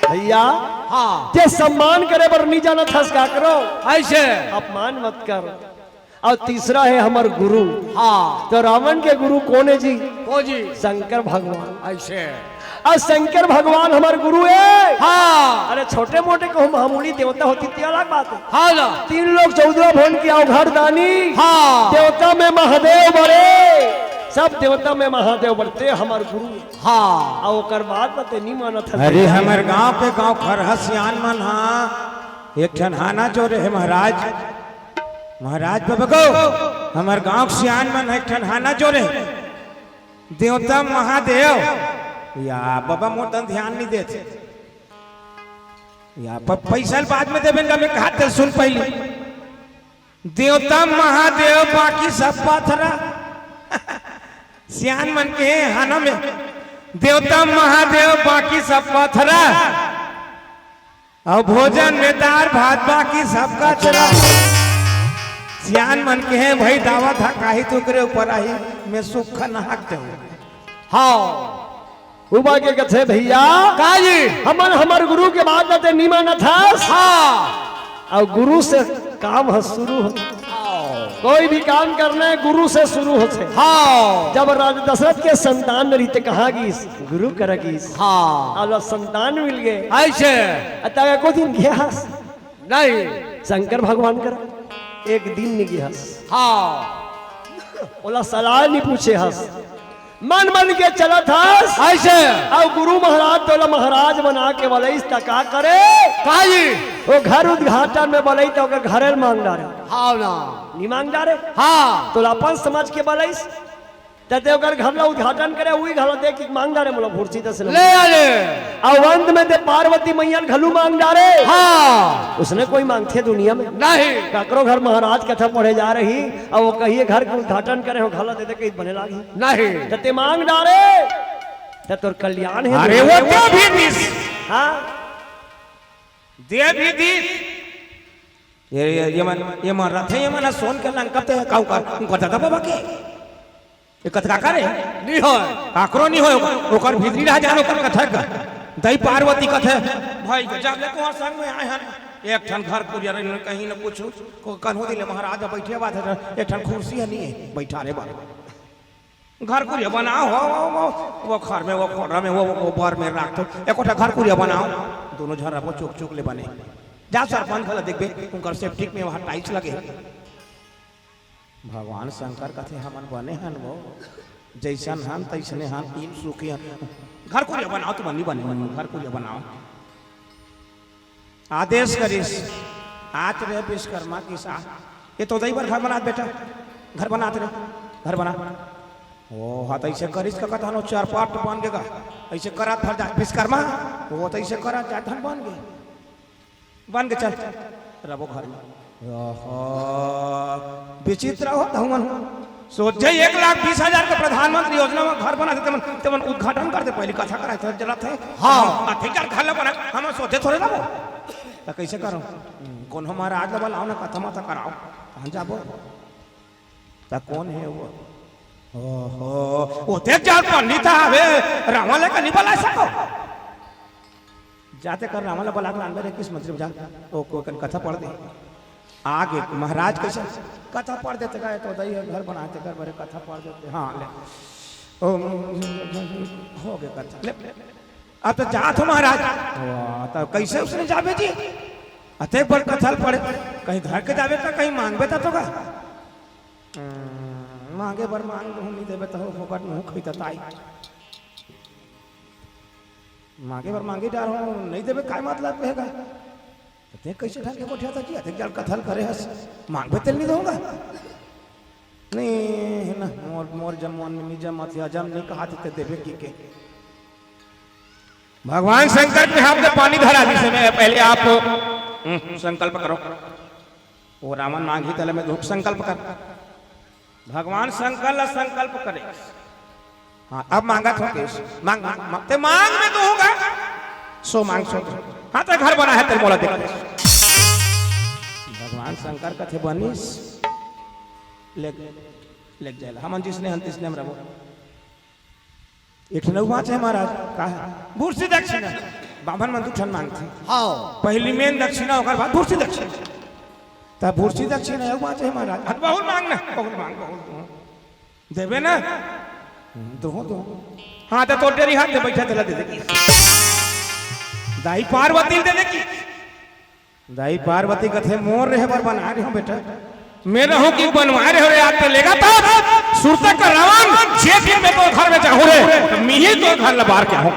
C: भैया
B: हाँ
C: जे सम्मान करे बर नहीं जाना था क्या करो
B: ऐसे
C: अपमान मत कर और तीसरा है हमार गुरु
B: हाँ
C: तो रावण के गुरु कौन है जी
B: को जी
C: शंकर भगवान
B: ऐसे
C: और शंकर भगवान हमार गुरु है
B: हाँ
C: अरे छोटे मोटे को मामूली देवता होती थी अलग बात है
B: हाँ ना
C: 3 लोग 14 भवन की अवघड़ दानी
B: हाँ
C: देवता में महादेव बड़े सब देवता में महादेव बढ़ते हमार गुरु
B: हाँ
C: और ओकर बात बते नहीं माना था
A: अरे हमार गांव पे गांव खरहा सियान मन हाँ एक ठनहाना जो रहे महाराज महाराज बाबा को हमार गांव सियान मन एक ठनहाना जो रहे देवता महादेव या बाबा मोटन ध्यान नहीं देते या पैसा बाद में देवे मैं कहा सुन पहले देवता महादेव बाकी सब पाथरा सियान मन के हाना में देवता महादेव बाकी सब पाथरा और भोजन में दार भात बाकी सबका चला सियान मन के हैं भाई दावा था काही तो करे ऊपर आई मैं सुख नहाते हूँ
B: हाँ
C: उबा के कथे भैया
B: काजी
C: हमार गुरु के बाद बते नहीं माना था
B: हाँ
C: और गुरु से काम है शुरू हो कोई भी काम करना है गुरु से शुरू होते
B: हाँ
C: जब राजा दशरथ के संतान रीते कहा गीस गुरु करगीस
B: हाँ
C: अब संतान मिल गए
B: ऐसे
C: अतः को दिन गया
B: नहीं
C: शंकर भगवान कर एक दिन नहीं गया
B: हाँ
C: बोला सलाह नहीं पूछे हंस मन मन के चला था
B: ऐसे
C: और गुरु महाराज तोला महाराज बना के बोले का करे
B: काजी
C: वो घर उद्घाटन में बोले तो घर मांग डारे
B: हाँ ना
C: नहीं मांग डारे
B: हाँ
C: तो अपन समझ के बोले तते ओकर घर ला उद्घाटन करे वही घर देख के मांग डारे बोला फुर्सी से
B: ले आले
C: अवंत में ते पार्वती मैया घलू मांग डारे
B: हाँ
C: उसने कोई मांगते दुनिया में
B: नहीं
C: ककरो घर महाराज कथा पढ़े जा रही और वो कहिए घर के उद्घाटन करे हो घाला दे दे के बने लागी
B: नहीं
C: तते मांग डारे त तोर कल्याण है
A: अरे वो दे भी दिस
C: हाँ
A: दे भी दिस ये मन रथे ये मन सोन के लंका ते काऊ कर दादा बाबा के ये कथा करे
B: नहीं हो
A: काकरो नहीं हो ओकर भीतरी रह जानो कर कथा का दई पार्वती कथे भाई जब ले को संग में आए हन एक ठन घर पुरिया रे कहीं न पूछो को कन्हो दिले महाराज बैठे बात है एक ठन कुर्सी है नहीं है बैठा रे बार घर कुरिया बनाओ वो घर में वो खोरा में वो बार में रख दो एकोटा घर कुरिया बनाओ दोनों झरा वो चुक चुक ले बने जा सरपंच खला देखबे उनकर सेफ्टिक में वहां टाइल्स लगे भगवान शंकर कथे हमन बने हन वो जैसन हन तैसने हन तीन सुखी हन घर को बनाओ तो बनी बने घर को बनाओ आदेश करिस आज रहे विश्वकर्मा की साथ ये तो दई बार घर बना बेटा घर बनाते रहे घर बना
B: ओ हाँ तो ऐसे करिस का कथा नो 4 पार्ट बन गेगा ऐसे करा फर जा विश्वकर्मा वो तो ऐसे करा जा धन बन गे चल रबो घर में ओहो विचित्र हो धवन सोचे 1,20,000 के प्रधानमंत्री योजना में घर बना देते तमन उद्घाटन कर दे पहले कथा कराए तो जरा थे हाँ ठीक है घर बना हम सोचे थोड़े ना वो तो कैसे करो कौन हमारा आज लबल आओ ना कथा माथा कराओ कहाँ जाबो ता कौन है वो ओहो वो देख जाल पंडित हवे रावण लेकर नहीं बुला सको जाते कर रावण ले बुला के लान मेरे किस मंत्री जा ओ को कथा पढ़ दे आगे महाराज कैसे कथा पढ़ देते गए तो दही घर बनाते घर बड़े कथा पढ़ देते हाँ ले ओ हो गया कथा ले अब तो जा तो महाराज तो कैसे उसने जावे जी अते बड़ कथा पढ़े कहीं घर के जावे तो कहीं मांगबे तो का मांगे बर मांग नहीं देवे तो फोकट मुंह खइता ताई मांगे बर मांगे जा रहा हूं नहीं देवे काय मतलब कहेगा ते कैसे ढंग के बैठा था जी जल कथल करे हस मांगबे तेल नहीं दूंगा नहीं ना मोर जमवन में निजम मत जम नहीं कहा थे देवे की के
A: भगवान शंकर के हाथ में पानी धरा दी से मैं पहले आप संकल्प करो
B: वो रावण मांगी तले में धूप संकल्प कर
A: भगवान संकल्प करे
B: हाँ अब मांगा तो केस मांग ते मांग में दूंगा सो मांग सो हाँ तो घर बना है तेरे मोला देख भगवान शंकर कथे बनिस लेक जाएला हमन जिसने हंतिस ने हमरा एक नौवा है महाराज का बुर्सी दक्षिणा बाभन मन दुठन मांगथे हाँ पहली मेन दक्षिणा ओकर बाद बुर्सी दक्षिणा तब बुर्सी दक्षिणा है बात है महाराज
A: बहुत मांगना बहुत
B: देवे ना दो
A: हाँ तो तोटेरी हाथ में बैठा दिला दे दे
B: दाई पार्वती दे दे की दाई पार्वती कथे मोर रहे पर बना रहे हो बेटा
A: मैं रहूं कि बनवा रहे हो याद तो लेगा तो सुरता का रावण जे में तो घर में चाहूं रे मिही तो घर लबार क्या हो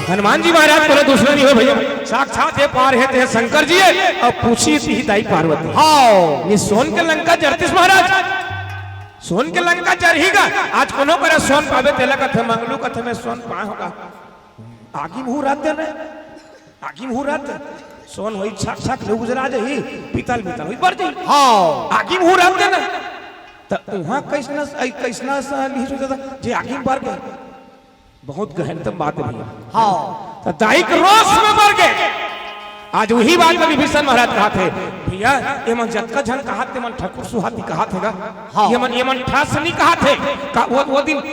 A: हनुमान जी महाराज बोले दूसरा नहीं हो भैया साक्षात ये पार है ते शंकर जी अब पूछी थी दाई पार्वती हाँ ये सोन के लंका जरतीस महाराज सोन के लंका जरहीगा आज कोनो करे सोन पावे तेला कथे मंगलू कथे में सोन पा होगा
B: आगी मुहूर्त दे आगी मुहूर्त सोन होई साक्षात लोग गुजरा जही पीतल पीतल होई बर जही
A: हाँ
B: आगी मुहूर्त दे ना तो वहां कैसना नहीं सोचा जे आगी बर गए बहुत गहनतम बात है हाँ
A: तो दाई के रोष में मर गए आज वही बात में विभीषण महाराज कहा थे
B: भैया ये मन जतका जन कहा थे मन ठाकुर सुहाती कहा थे
A: हाँ ये मन ठास नहीं कहा थे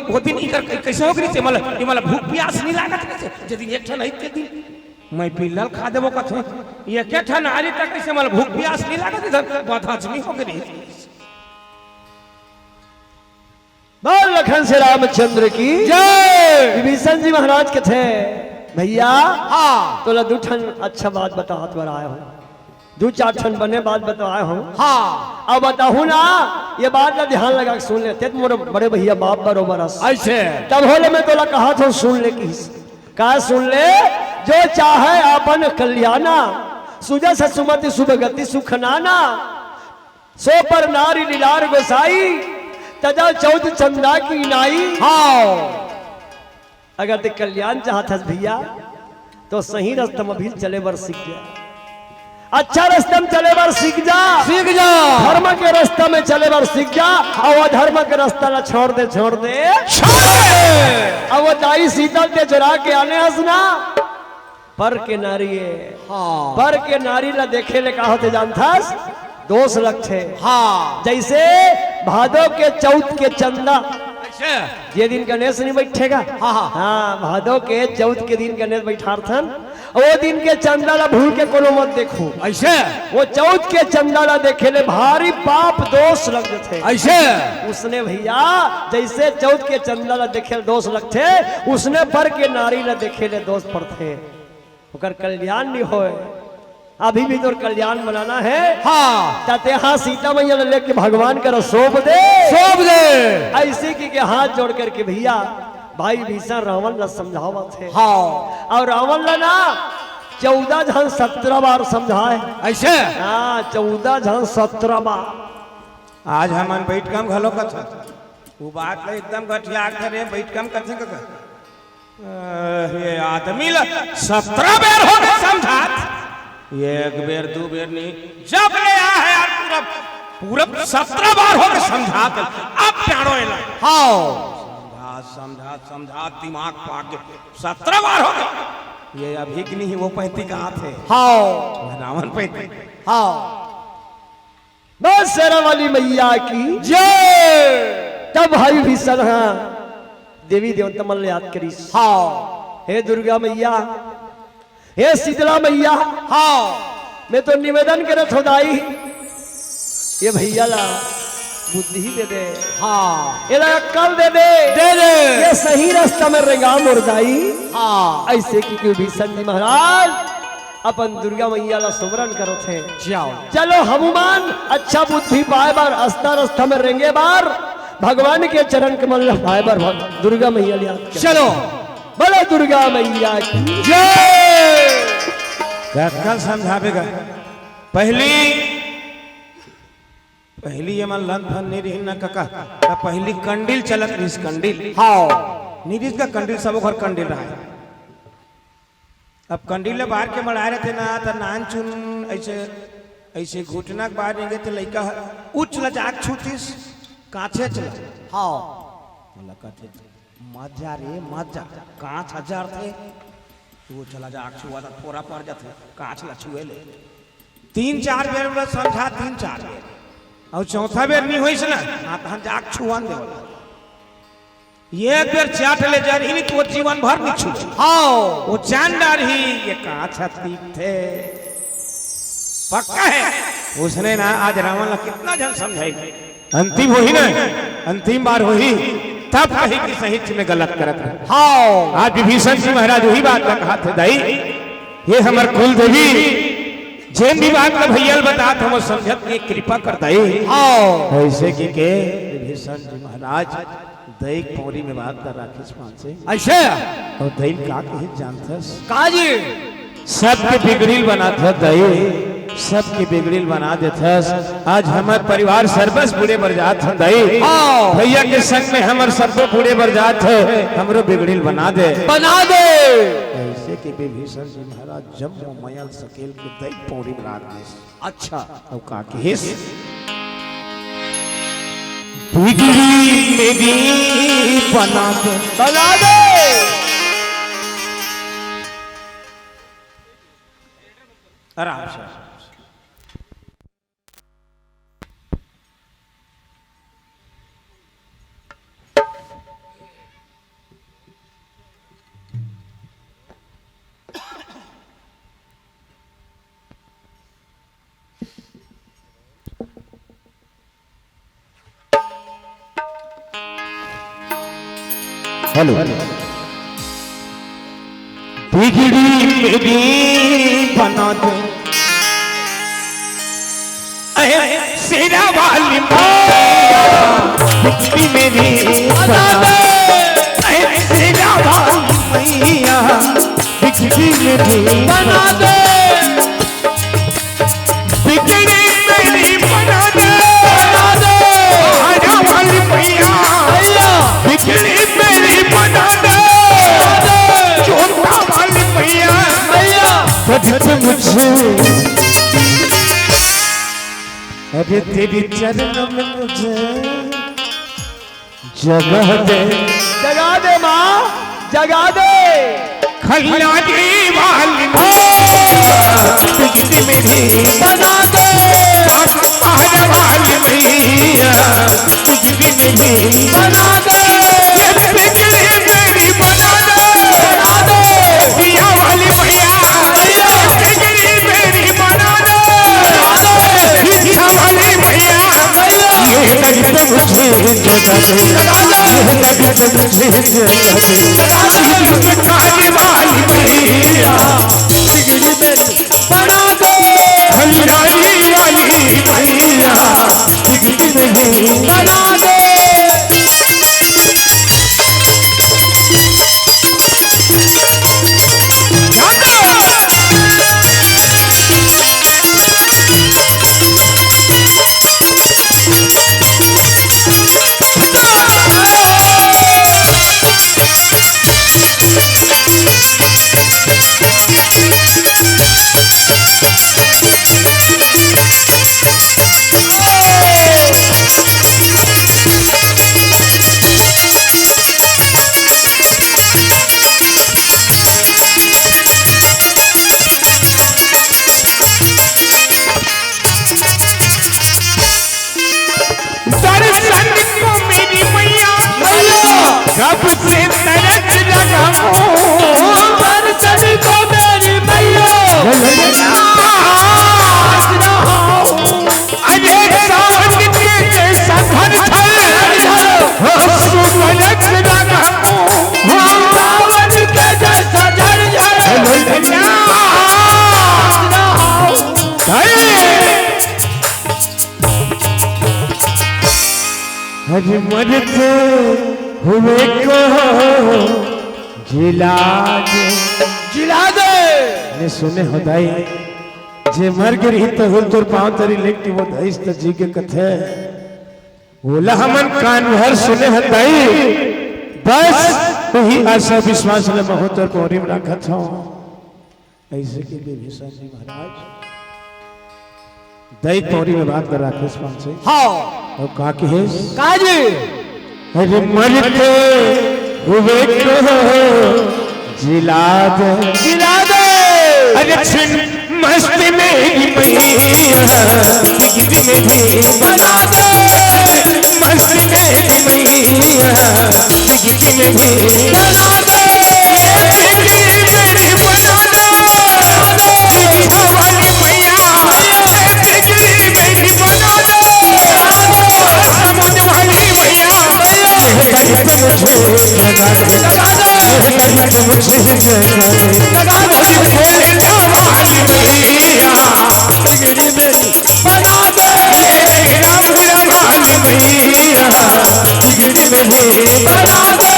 A: वो दिन इकर कैसे हो गई मतलब ये मतलब भूख प्यास नहीं लागत कैसे
B: यदि एक ठन के दिन
A: मैं पिल्लल खा देबो कथे ये के ठन आरी तक कैसे मतलब भूख प्यास नहीं लागत इधर बदहजमी हो गई
C: बोल लखन से रामचंद्र की जय। विभीषण जी महाराज के थे भैया हाँ तो दू ठन अच्छा बात बता हाथ आया हूँ 2-4 ठन बने बात बताया हूँ हाँ अब बताहू ना ये बात ना ध्यान लगा के सुन ले मोरे बड़े भैया बाप बरोबर
A: ऐसे
C: तब होले में तोला कहा था सुन ले की का सुन ले जो चाहे अपन कल्याणा सुजय से सुमति सुभगति सुखनाना सो पर नारी लीलार गोसाई तदा 14 चंदा की नाई हाँ अगर ते कल्याण चाहत हस भैया तो सही रास्ते में भी चले बर सीख जा अच्छा रास्ते में चले बर सीख जा धर्म के रास्ते में चले बर सीख जा और अधर्म के रास्ता ना छोड़ दे अब वो दाई सीता ते चुरा के आने हंसना पर के नारी हाँ पर के नारी ला देखे ले कहा होते जानथास दोष लगते हाँ जैसे भादो के चौथ के चंदा ये दिन गणेश नहीं बैठेगा हाँ भादो के चौथ के दिन गणेश बैठार्थन वो दिन के चंदा ला भूल के कोनो मत देखो
A: ऐसे
C: वो चौथ के चंदा ला देखे ले भारी पाप दोष लग थे
A: ऐसे
C: उसने भैया जैसे चौथ के चंदा ला देखे दोष लगते उसने पर के नारी ला देखे ले दोष पड़ते ओकर कल्याण नहीं होए अभी भी तो कल्याण बनाना है हाँ ताते हाँ सीता मैया लेके भगवान कर सौंप दे ऐसे की के हाथ जोड़ करके भैया भाई भीषण रावण ला समझावा थे हाँ और रावण ला ना 14 जन 17 बार समझाए
A: ऐसे
C: हाँ 14 जन 17 बार
B: आज हम बैठ कम घलो कथा
A: वो बात ले एकदम गठिया करे बैठ कम कथे का ये आदमी ला 17 बेर हो गए समझात एक बेर दो बेर नहीं जब ले आ है यार पूरा 17 बार हो गए समझात अब प्यारो है हाँ समझात दिमाग पाके 17 बार हो गए ये अभी की नहीं वो 35 कहाँ थे हाँ रावण 35
C: हाँ बस शेरा वाली मैया की जय। तब भाई भी सलहा देवी देवता मन याद करी हाँ हे दुर्गा मैया हे शीतला मैया हाँ मैं तो निवेदन करत होदाई ये भैया ला बुद्धि दे दे हाँ ये अक्कल दे दे ये सही रास्ता में रेगा मुर्दाई हाँ ऐसे की क्यों भीषण जी महाराज अपन दुर्गा मैया ला सुमरन करो थे जाओ चलो हनुमान अच्छा बुद्धि पाए बार अस्ता रास्ता में रेंगे बार भगवान के चरण कमल पाए बार दुर्गा मैया लिया चलो बोलो दुर्गा मैया की जय।
A: कल समझावेगा पहली ये मन लन फन नहीं रही ना कका का पहली कंडील चलत रही कंडील
C: हाँ
A: निरीज का कंडील सब घर कंडील रहा है अब कंडील बाहर के मढ़ाए रहते ना तो नान चुन ऐसे ऐसे घुटना के बाहर नहीं गए तो लड़का उच्च लजाक छूतीस काछे चला
C: हाँ
A: कहते मजा रे मजा कांच हजार थे तो वो चला जा छुआ था थोड़ा पड़ जाते कांच ला छुए ले 3-4 बेर समझा 3-4 बेर और चौथा बेर नहीं हुई ना हाँ तो हम जाग छुआन दे एक बेर चाट ले जा रही तो जीवन भर नहीं छू
C: हाँ
A: वो जान डार ही ये कांच तीक थे पक्का है उसने ना आज रावण कितना जन समझाई अंतिम हुई ना अंतिम बार हुई तब कही कि सहित में गलत करत है
C: हाँ
A: आज विभीषण जी महाराज वही बात का कहा थे दाई ये हमार कुल देवी जैन भी बात का भैया बतात हम समझत की कृपा कर दाई
C: हाँ
A: ऐसे की के विभीषण जी महाराज दैक पौरी में बात कर राखिस मान से
C: अच्छा
A: और दैल का कहे जानथस
C: काजी
A: सबके बिगड़िल बना था दई सबके बिगड़िल बना देथस आज हमार परिवार सर्वस बूढ़े बरजात हम दई भैया के संग में हमर सबको बूढ़े बरजात है हमरो बिगड़िल बना दे ऐसे के विभीषण जी महाराज जब मयल सकेल के दैक पौरी में राख दिस
C: अच्छा
A: और का कहिस बिगड़ी मेरी बना दे आराम से
B: हेलो
A: बिगड़ी मेरी बना दे सेरा वाली बिगड़ी मेरी बना दे सेरा वाली मैया बिगड़ी मेरी बना दे बिगड़ी मेरी बना दे आजा वाली मैया बिगड़ी मेरी बना दे छोटा वाली मैया मुझे अरे तेरी चरणों में मुझे जगह दे
C: जगा दे माँ जगा दे
A: खिलाड़ी वाली बिजली मेरी
C: बना दे
A: आजा वाली मैया बिजली मेरी
C: बना दे
A: बिजली मेरी बना दे दिया वाली मैया बिजली मेरी बना दे इच्छा वाली मैया ये लगता मुझे जगा दे ये लगता मुझे जगा दे काली वाली मैया
C: बिगड़ी मेरी बना दे
A: खलियारी वाली मैया बिगड़ी मेरी
C: बना दे
A: अरे मरते हुए को जिला दे ने सुने होदाई जे मर गई तो हुल तोर पांव तरी लेके वो दईस त जी के कथे बोला हमन कान भर सुने होदाई बस वही आशा विश्वास ले महोत्तर पौरी में रखत हो ऐसे के विभीषण जी महाराज दई पौरी में बात कर राकेश पान से
C: हाँ
A: और का के है
C: काजी
A: अरे मरते हुए को जिला दे अरे छिन मस्ती में ही मैया जिगरी में भी बना दे मस्ती में ही मैया जिगरी में भी बना दे जिगरी में भी बना दे जिगरी वाली मैया जिगरी में भी बना दे समुद्र वाली मैया मुझे लगा दे मुझे लगा दे वाली मैया जिगरी में बना दे राम वाली मैया जिगरी में भी बना दे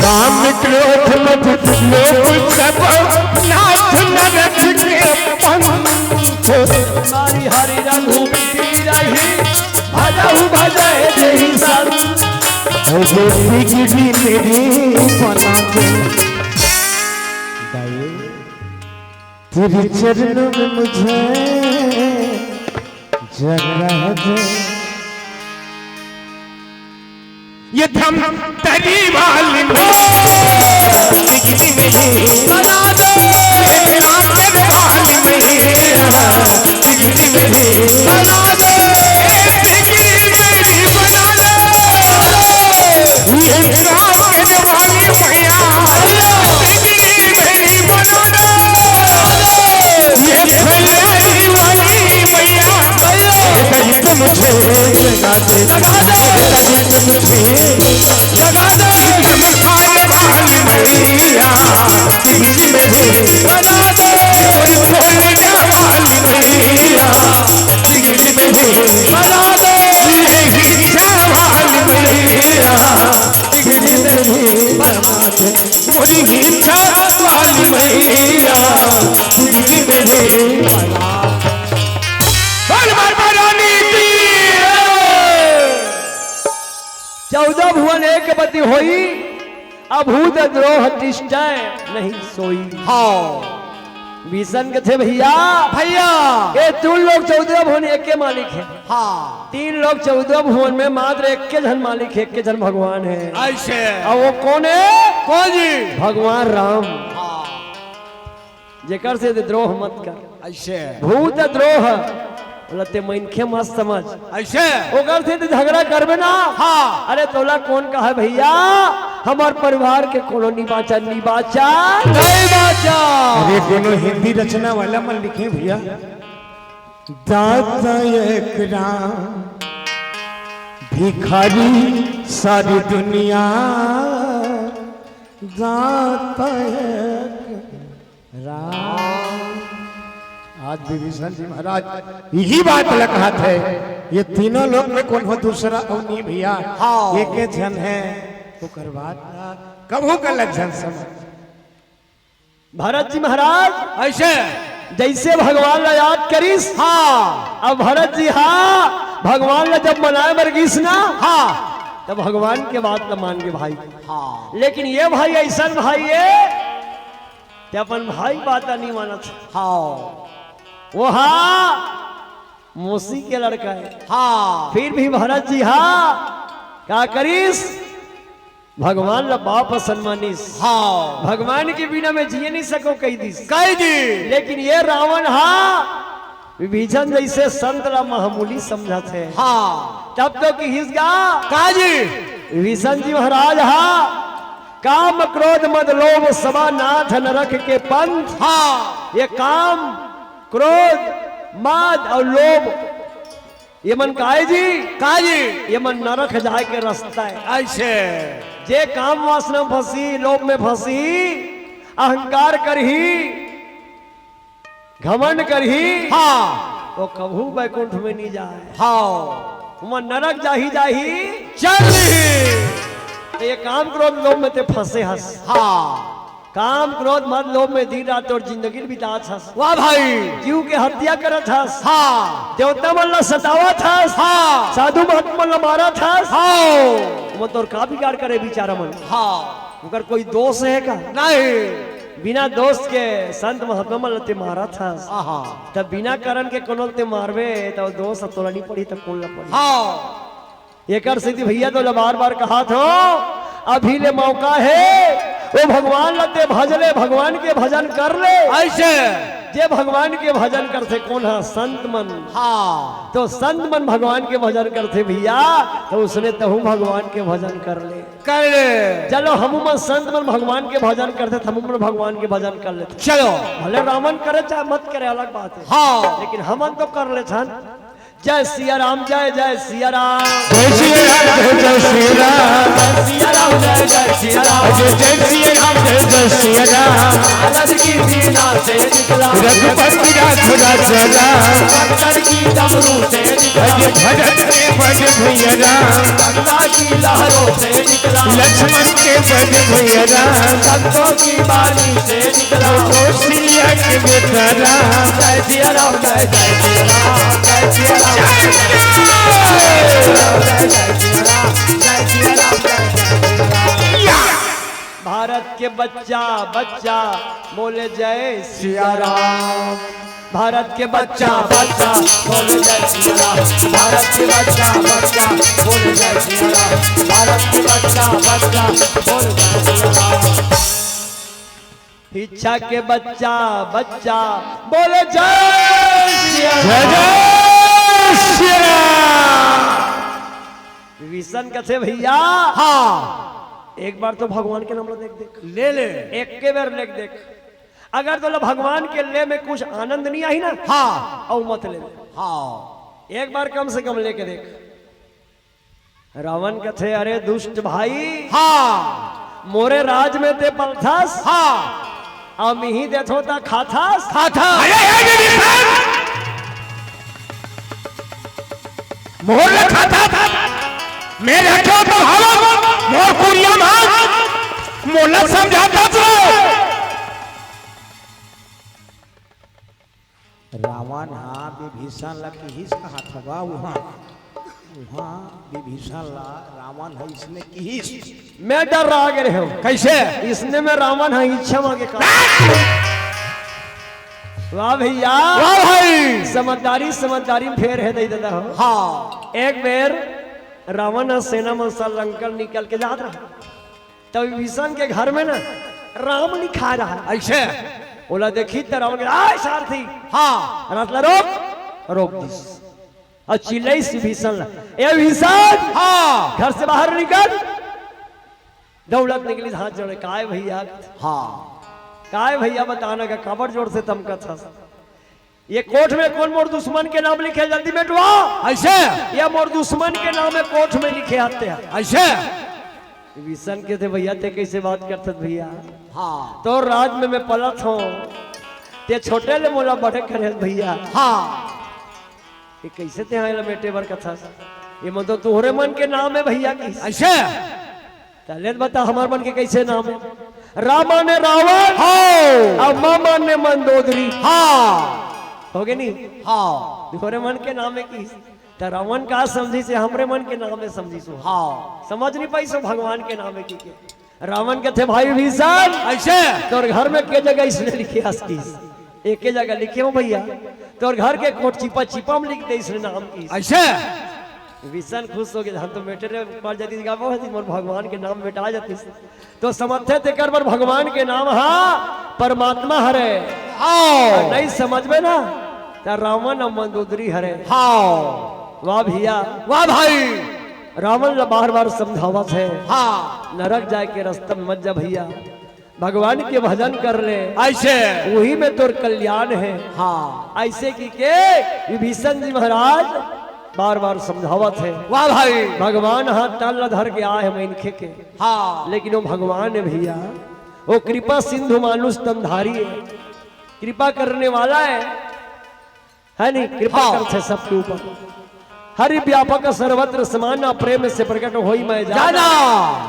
A: काम क्रोध मत लोग सब नाथ नरक के पंथ
C: हमारी हरि रघुपति रही भजहु भजय जही संत
A: जिगरी मेरी बना दे तेरे चरणों में मुझे जगह दे ये धम तरी वाली जिगरी मेरी
C: बना दे
A: नाचन वाली मैया जिगरी मेरी
C: बना दे
A: जिगरी मेरी बना दे ये नाचन वाली मैया जिगरी मेरी बना दे ये फुलवारी वाली मैया मुझे जगा दे
C: लगा दे
A: मुझे
C: लगा दे
A: वाली मैया जिगरी मेरी
C: बना दे
A: वाली मैया जिगरी मेरी
C: बना दे
A: वाली मैया जिगरी मेरी बना दे मोरी हिंसा वाली मैया जिगरी मेरी बना
C: चौदह भुवन एक बती होई अभूत द्रोह तिष्ठै नहीं सोई। हाँ विशन के थे भैया ये तुम लोग 14 भुवन एक के मालिक है। हाँ 3 लोग 14 भुवन में मात्र एक के जन मालिक है, एक के जन भगवान है। ऐसे और वो कौन है? कौन जी? भगवान राम। हाँ जेकर से द्रोह मत कर। ऐसे भूत द्रोह बोलते मनखे मत समझ। ऐसे ओकर से झगड़ा करबे ना। हाँ अरे तोला कौन कहा भैया हमार परिवार के कोनो निबाचा नहीं बाचा।
A: अरे कोनो हिंदी रचना वाला मन लिखे भैया दाता एक राम भिखारी सारी दुनिया
B: जाता है राम। आज विभीषण जी महाराज यही बात लखात है, ये तीनों लोग में कौन हो दूसरा अवनी भैया एक जन है ओकर बात ना कबू का लक्षण समझ।
C: भरत जी महाराज
D: ऐसे
C: जैसे भगवान ला याद करीस, हाँ अब भरत जी हाँ भगवान ला जब मनाए मरगीस ना, हाँ तब भगवान के बात न मान के भाई, हाँ लेकिन ये भाई ऐसा भाई है कि अपन भाई बात नहीं मानत, हाँ वो हाँ मौसी के लड़का है, हाँ फिर भी भरत जी हाँ क्या करीस भगवान ला बाप सम्मानिस, हाँ भगवान के बिना में जिए नहीं सको कई दिस कई दी, लेकिन ये रावण हाँ विभीषण जैसे संत ला मामूली समझा थे, हाँ तब तो कि हिसगा काजी विभीषण जी महाराज हाँ काम क्रोध मद लोभ सभा नाथ नरक के पंथ, हाँ ये काम क्रोध मद और लोभ ये मन काहे जी काजी ये मन नरक जाए के रास्ता है। ऐसे जे काम वासना फंसी लोभ में फंसी अहंकार करही घमंड करही, हाँ तो कभू वैकुंठ में नहीं जाए, हाँ मन नरक जाही जाही चल रही। ये काम क्रोध लोभ में ते फंसे हंस, हाँ काम क्रोध मद लोभ में दिन रात और जिंदगी बितात हंस, वाह भाई जीव के हत्या करत हंस, हाँ देवता मन ला सतावत हंस, हाँ साधु महात्मा ला मारत हंस, हाँ वो तोर का बिगाड़ करे बेचारा मन, हाँ उनका कोई दोष है का नहीं, बिना दोष के संत महात्मा मन ते मारत हंस, हाँ तब बिना कारण के कोनो ते मारवे तो दोष तोरा नहीं पड़ी तो कौन ला पड़ी, हाँ ये कर सिद्धि भैया तो बार बार कहा था अभी ले मौका है वो भगवान लते भजले भगवान के भजन कर ले, ऐसे जे भगवान के भजन करते कौन है संत मन, हाँ तो संत मन भगवान के भजन करते भैया तो उसने तहु भगवान के भजन कर ले चलो हम मन संत मन भगवान के भजन करते हम मन भगवान के भजन कर लेते, चलो भले रावण करे चाहे मत करे अलग बात है, हाँ लेकिन हम तो कर ले छन। जय सिया राम जय जय सिया राम
B: जय सिया राम जय सिया राम
C: सिया राम जय जय सिया राम
B: जय सिया राम जय जय सिया राम
C: अलग की दीना से निकला
B: रघुपति राघव चला
C: भक्तर की डमरू से निकला
B: भजन के भज भैया राम
C: गंगा की लहरों से निकला
B: लक्ष्मण के भज भैया राम
C: संतों की बाणी से निकला
B: कौशल्या के बेटा राम
C: जय सिया राम जय जय सिया राम जय सिया राम भारत के बच्चा बच्चा बोले जय सिया राम, भारत के बच्चा बच्चा बोले जय सिया राम, भारत के बच्चा बच्चा बोले जय सिया राम, भारत के बच्चा बच्चा बोले जय सिया राम, इच्छा के बच्चा बच्चा बोले जय सिया राम। विभीषण कथे भैया हाँ एक बार तो भगवान के नाम देख देख ले ले एक के बार ले देख, अगर तो भगवान के ले में कुछ आनंद नहीं आई ना, हाँ और मत ले, हाँ एक बार कम से कम लेके देख। रावण कथे अरे दुष्ट भाई हाँ मोरे राज में ते पलथास, हाँ अब ही देथो ता खाथास खाता
B: मोर खाता था मेरे तो हवा मोर कुरिया मार मोला समझाता तो रावण हाँ विभीषण ला की हिस कहा था वहाँ विभीषण ला रावण है इसने की हिस
C: मैं डर रहा गए हो
B: कैसे
C: इसने में रावण है इच्छा मांगे का वाह भैया
B: वाह भाई
C: समझदारी समझदारी में फेर है दे देता हो, हाँ एक बेर रावण सेना में सब लंकर निकल के जात रहा तब विभीषण के घर में ना राम लिखा रहा
B: ऐसे
C: बोला देखी तो रावण के आय सारथी हाँ रतला रोक रोक दिस और चिल्लाई विभीषण ए विभीषण हाँ घर से बाहर निकल, दौड़त निकली हाथ जोड़े काय भैया हाँ काय भैया बताना का खबर जोर से तमका था ये कोर्ट में कौन मोर दुश्मन के नाम लिखे जल्दी बेटवा
B: ऐसे
C: या मोर दुश्मन के नाम में कोर्ट में लिखे आते हैं
B: ऐसे
C: विशन के थे भैया ते कैसे बात करते भैया
B: हाँ
C: तो राज में मैं पलत हूँ ते छोटे ले मोला बड़े करे भैया
B: हाँ
C: ये कैसे ते आए बेटे बर कथा ये मन तो तोहरे मन के नाम है भैया की
B: ऐसे
C: चले बता हमारे मन के कैसे नाम है रामा ने रावण
B: हाँ
C: और मामा ने मंदोदरी
B: हाँ
C: हो गए नहीं
B: हाँ
C: तोहरे मन के नाम है की तो रावण का समझी से हमरे मन के नाम है समझी सो
B: हाँ
C: समझ नहीं पाई सो भगवान के नाम है की रावण के थे भाई भीषण
B: ऐसे
C: तोर घर में के जगह इसने लिखे आसकीस एक ही जगह लिखे हो भैया तोर घर के कोट चिपा चिपा में लिख दे इसने नाम की
B: ऐसे
C: विशन खुश हो गए हम तो बेटे रे पर जाती गावो है मोर भगवान के नाम बेटा जाती तो समझते थे कर पर भगवान के नाम हाँ परमात्मा हरे
B: हाँ
C: नहीं समझ में ना तो रावण और मंदोदरी हरे
B: हाँ
C: वाह भैया
B: वाह भाई
C: रावण ला बार बार समझावत है
B: हाँ
C: नरक जाए के रास्ते में मत जा भैया भगवान के भजन कर ले
B: ऐसे
C: वही में तोर कल्याण है
B: हाँ
C: ऐसे की के विभीषण जी महाराज बार बार समझावत है
B: वाह भाई
C: भगवान हाथ टाल धर के आए हम इनखे के
B: हाँ
C: लेकिन वो भगवान है भैया वो कृपा सिंधु मानुष तमधारी है कृपा करने वाला है नहीं कृपा
B: हाँ।
C: करते सबके ऊपर हरि व्यापक सर्वत्र समान प्रेम से प्रकट होई मैं
B: जाना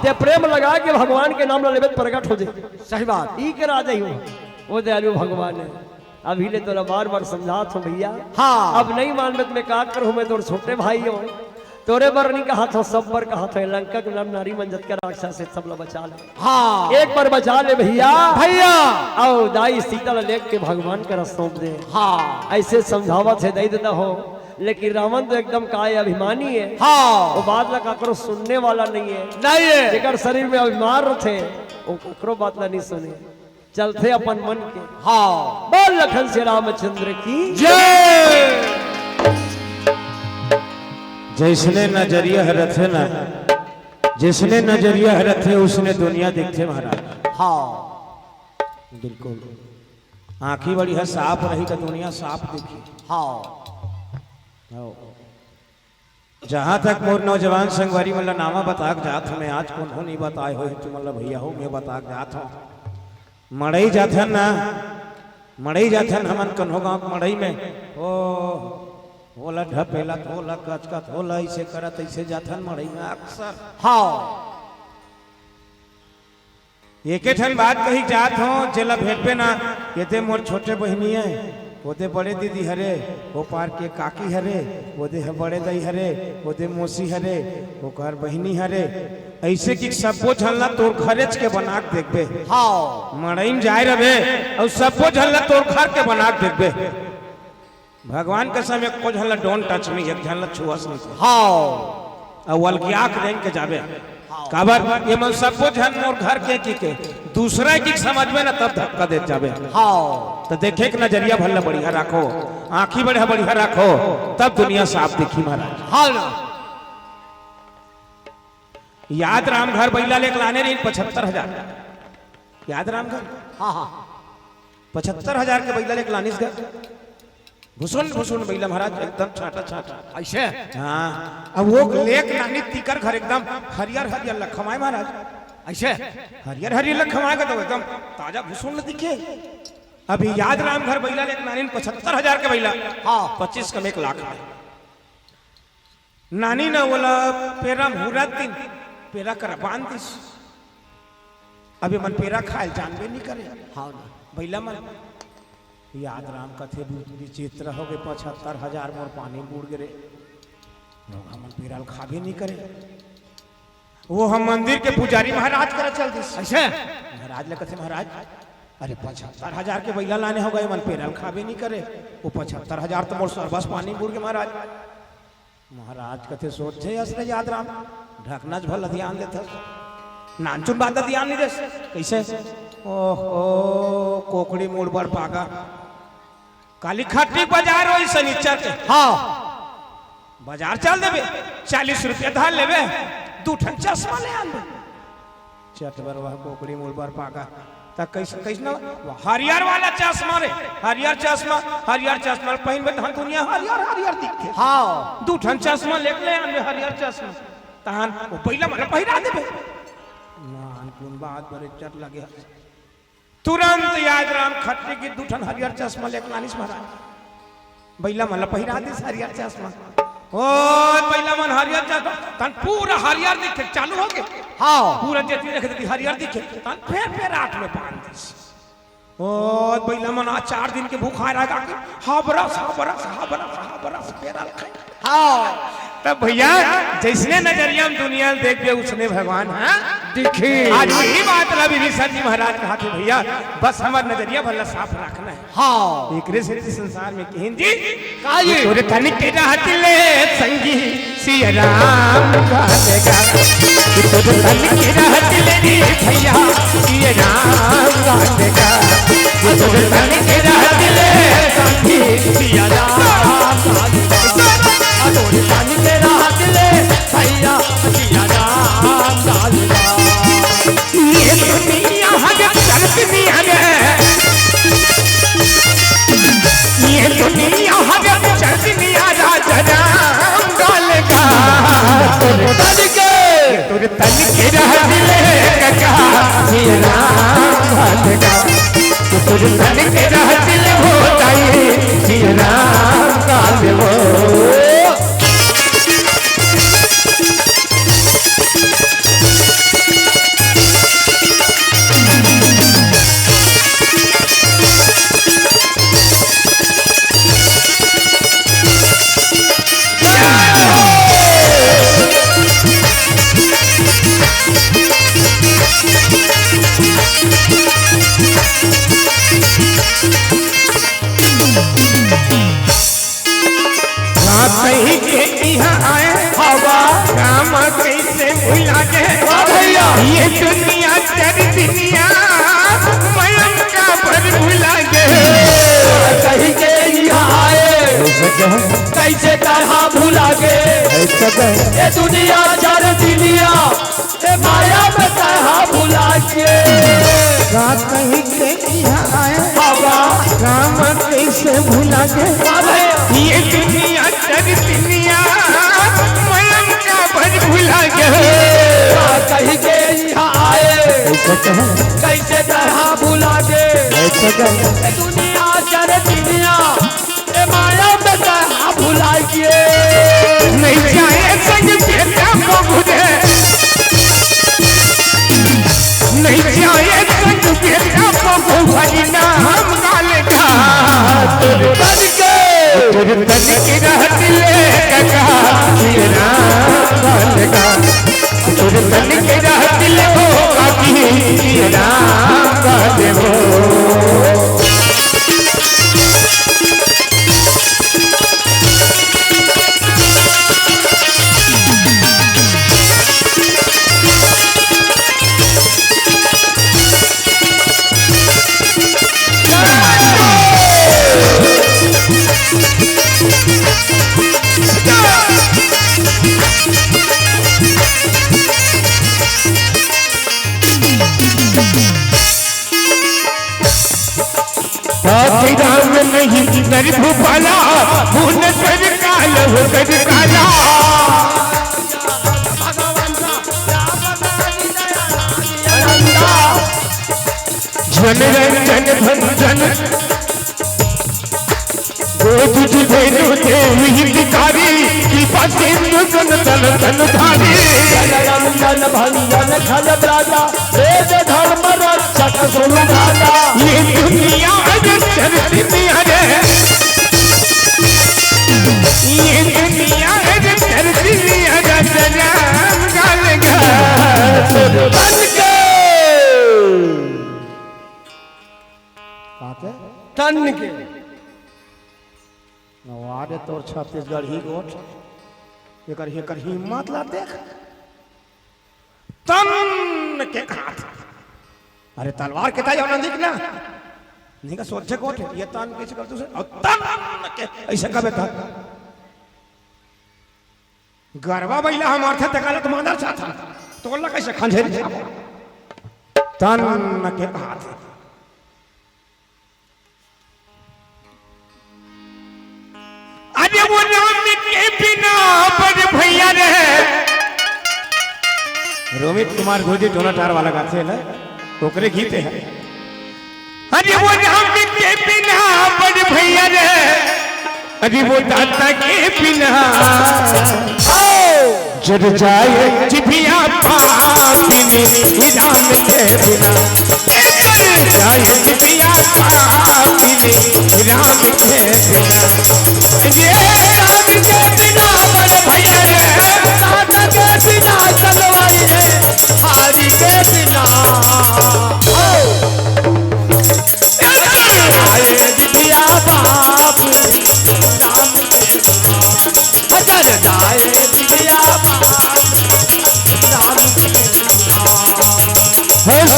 C: ते प्रेम लगा के भगवान के नाम लेवे प्रकट हो जाए
B: सही बात
C: ई के राजा ही हो वो दयालु भगवान है अभी ले तो बार बार समझात हूँ भैया
B: हाँ
C: अब नहीं मान में तुम्हें का करूँ मैं तोर छोटे भाई हो तोरे बर नहीं कहा था सब बर कहा था लंका के नाम नारी मंजत का राक्षस से सब लोग बचा ले
B: हाँ
C: एक बार बचा ले भैया
B: भैया
C: आओ दाई सीता लेक के भगवान का रस सौंप दे
B: हाँ
C: ऐसे समझावत है दई देता हो लेकिन रावण तो एकदम काय अभिमानी है
B: हाँ
C: वो बात ला ककरो सुनने वाला नहीं है
B: नहीं है
C: जेकर शरीर में अभिमान थे वो ककरो बात ला नहीं सुने चलते अपन मन के
B: हाँ
C: बोल लखन से रामचंद्र की
B: जय
A: जिसने नजरिया रथे ना जिसने नजरिया रथे उसने दुनिया देखते महाराज
B: हाँ
A: बिल्कुल आंखी बड़ी है साफ रही तो दुनिया साफ दिखी
B: हाँ
A: जहां तक मोर नौजवान संगवारी मतलब नामा बताक जात हमें आज कौन हो नहीं बताए हो तुम मतलब भैया हो मैं बताक जात हूँ मड़ई जाथन ना मड़ई जाथन हमन कन्हो गांव मड़ई में ओ होला ढपेला होला कचकत होला ऐसे करत ऐसे जाथन मड़ई में अक्सर
B: हाँ
A: एक ठन बात कही जात हो जेला भेट पे ना ये ते मोर छोटे बहनी है ओदे बड़े दीदी हरे वो पार के काकी हरे ओदे बड़े दई हरे ओदे मौसी हरे ओकर बहनी हरे ऐसे कि सबो झलना तोर खरेच के बनाक देखबे
B: हाँ
A: मड़ई में जाए रहे और सबो झलना तोर घर के बनाक देखबे भगवान के समय को झलना डोंट टच मी एक झलना छुअस नहीं
B: हाँ
A: और वलगियाक देख के जाबे काबर ये मन सबो झन और घर के दूसरा की समझ में ना तब धक्का दे जाबे
B: हाँ
A: तो देखे कि नजरिया भल्ला बढ़िया रखो आंखी बढ़िया रखो तब दुनिया साफ दिखी महाराज
B: हाँ ना
A: याद राम घर बैला लेके लाने रही 75,000 याद राम घर
B: हाँ हाँ
A: 75,000 के बैला लेके लाने गए भूषण भूषण बैला महाराज एकदम छाटा छाटा
B: ऐसे
A: हाँ अब वो लेक लानी तीकर घर एकदम हरियर हरियर लखमाए महाराज
B: ऐसे
A: हरियर हरियर लखमाएगा तो एकदम ताजा भूषण न दिखे अभी याद राम घर बैला लेके नानी 75,000 के बैला
B: हाँ
A: 25 कम 1 लाख में नानी ना बोला पेरा मुहूर्त दिन पेरा कर बांध दिस अभी मन पेरा खाए जानबे नहीं करे
B: हाँ ना
A: बैला मन याद राम कथे विचित्र हो गए 75,000 मोर पानी बूढ़ गिरे हमन पेरा खाबे नहीं करे वो हम मंदिर के पुजारी महाराज करे चल दिस
B: ऐसे
A: महाराज ले कथे महाराज अरे 75,000 के बैला लाने हो गए मन पेरा खाबे नहीं करे वो 75,000 तो मोर सरबस पानी बूढ़ के महाराज महाराज कथे सोचे असरे याद राम ढकना भल ध्यान देते नानचुन बात ध्यान नहीं दे कैसे ओहो कोकड़ी मोड़ पर पागा काली खट्टी बाजार हो शनिचर के
B: हाँ
A: बाजार चल देबे 40 रुपया धार लेबे 2 ठन चश्मा ले आन चटबर वह कोकड़ी मोड़ पर पागा ता कैसे कैसे हरियर वाला चश्मा रे हरियर चश्मा पहन में धन दुनिया हरियर हरियर दिखे
B: हाँ
A: 2 ठन चश्मा लेके ले आन हरियर चश्मा तहन वो पहला मन पहिरा देबे
B: कौन बात बड़े चट लगे
A: तुरंत याद राम खट्टे की दूठन हरियर चश्मा लेकर लानिस महाराज बैला मन पहिरा दिस हरियर चश्मा ओ बैला मन हरियर चश्मा तन पूरा हरियर दिखे चालू हो गए
C: हाँ
A: पूरा जेती देख दी हरियर दिखे तन फिर आठ में बांध दिस ओ बैला मन आज 4 दिन के भूखा रहा के हा बरस फिर आल खाए
C: हाँ
A: तब भैया जिसने नजरिया में दुनिया में देख लिया उसने भगवान हाँ
C: दिखी
A: आज यही बात रवि ऋषभ जी महाराज कहा कि भैया बस हमारा नजरिया भला साफ रखना है
C: हाँ
A: एक से संसार में कहीं जी
C: काये
A: तोरे तनिक के रहत ले संगी सिया राम गालेगा तोरे तनिक के रहत ले रे भैया सिया राम गालेगा तोरे तनिक के रहत ले संगी सिया राम गालेगा
C: तोरे पानी के राहत ले भैया सिया राम गालेगा
A: ये दुनिया हगे चलती हगे ये दुनिया हगे चलती राजा राम गालेगा
C: तोरे पानी के
A: तोरे तनिक रहत ले कका सिया राम गालेगा तोरे तनिक रहत ले हो जाए सिया राम गालेगा कहीं के यहाँ आए हवा राम कैसे भुला गए
C: भैया
A: ये दुनिया तेरी दुनिया मयम का पर भुला गए
C: कहीं के यहाँ आए कैसे तरह भुला गे ये दुनिया चार दुनिया ये माया में तरह भुला के
B: कहीं के यहाँ आए
C: हवा
B: राम कैसे भुला गए
A: ये दुनिया तेरी दुनिया मयम का पर भुला गए
C: कहीं के यहाँ आए कैसे तरह भुला गे ये दुनिया चार दुनिया ये माया में तरह भुला के
A: नहीं जाए संग बेटा को बुझे नहीं जाए संग बेटा को भजना हम गालेगा
C: तोरे तन के
A: तनिक रहत ले कका सिया राम गालेगा तोरे तनिक रहत ले हो काकी सिया राम गालेगो राम नहीं नर भूपाला भून कर काल हो कर काला जन रंजन भंजन गोद धेनु देवी हितकारी कृपा सिंधु सन तन तन धारी
C: रंजन भंजन खल राजा वेद धर्म रक्षक सुन दाता
A: ये दुनिया चलती रे ये दुनिया चलती राम गालेगा
C: तन के तन के
B: नवारे तोर छत्तीसगढ़ ही गोठ एकर हिम्मत ला देख
A: तन के हाथ
B: अरे तलवार के ताई होना दिख ना नहीं का सोचे गोठ ये तान कैसे कर तू से और तन के ऐसे कबे था
A: गरबा बैला हम अर्थ तकालत मादर चाथा तोला कैसे
B: खंडेर तन के हाथ
A: अरे वो राम के बिना पर भैया रहे रोमित कुमार गुरुजी टोनाटार वाला गाते हैं ना ओकरे गीत है। अरे वो राम के बिना बड़ भैया रे, अरे वो दाता के बिना जड़ जाए जिभिया पापिनी राम के बिना, जड़ जाए जिभिया पापिनी राम के बिना, ये राम के बिना बड़ भैया रे, दाता के बिना चलवाई है हारी के बिना, जाए जिभिया पापिनी राम के बिना, जड़ जाए जिभिया हंस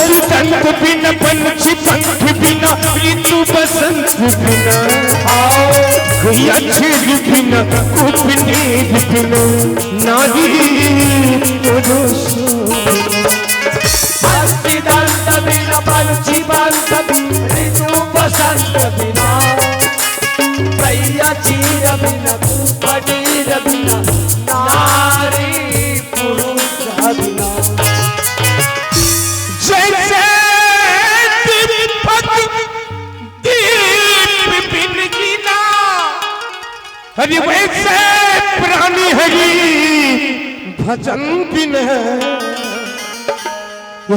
A: बिना पंछी पंख बिना ऋतु बसंत बिना, आओ अच्छे बिना कुपनीत बिना नारी पुरुष, हस्ती दंत बिना पंछी पंख ऋतु बसंत बिना, सैया चीर बिना कुपनीत बिना नारी पुरुष बिना, जैसे दीपक दीप बिन गिना, हरि वैसे प्राणी हरि भजन बिन,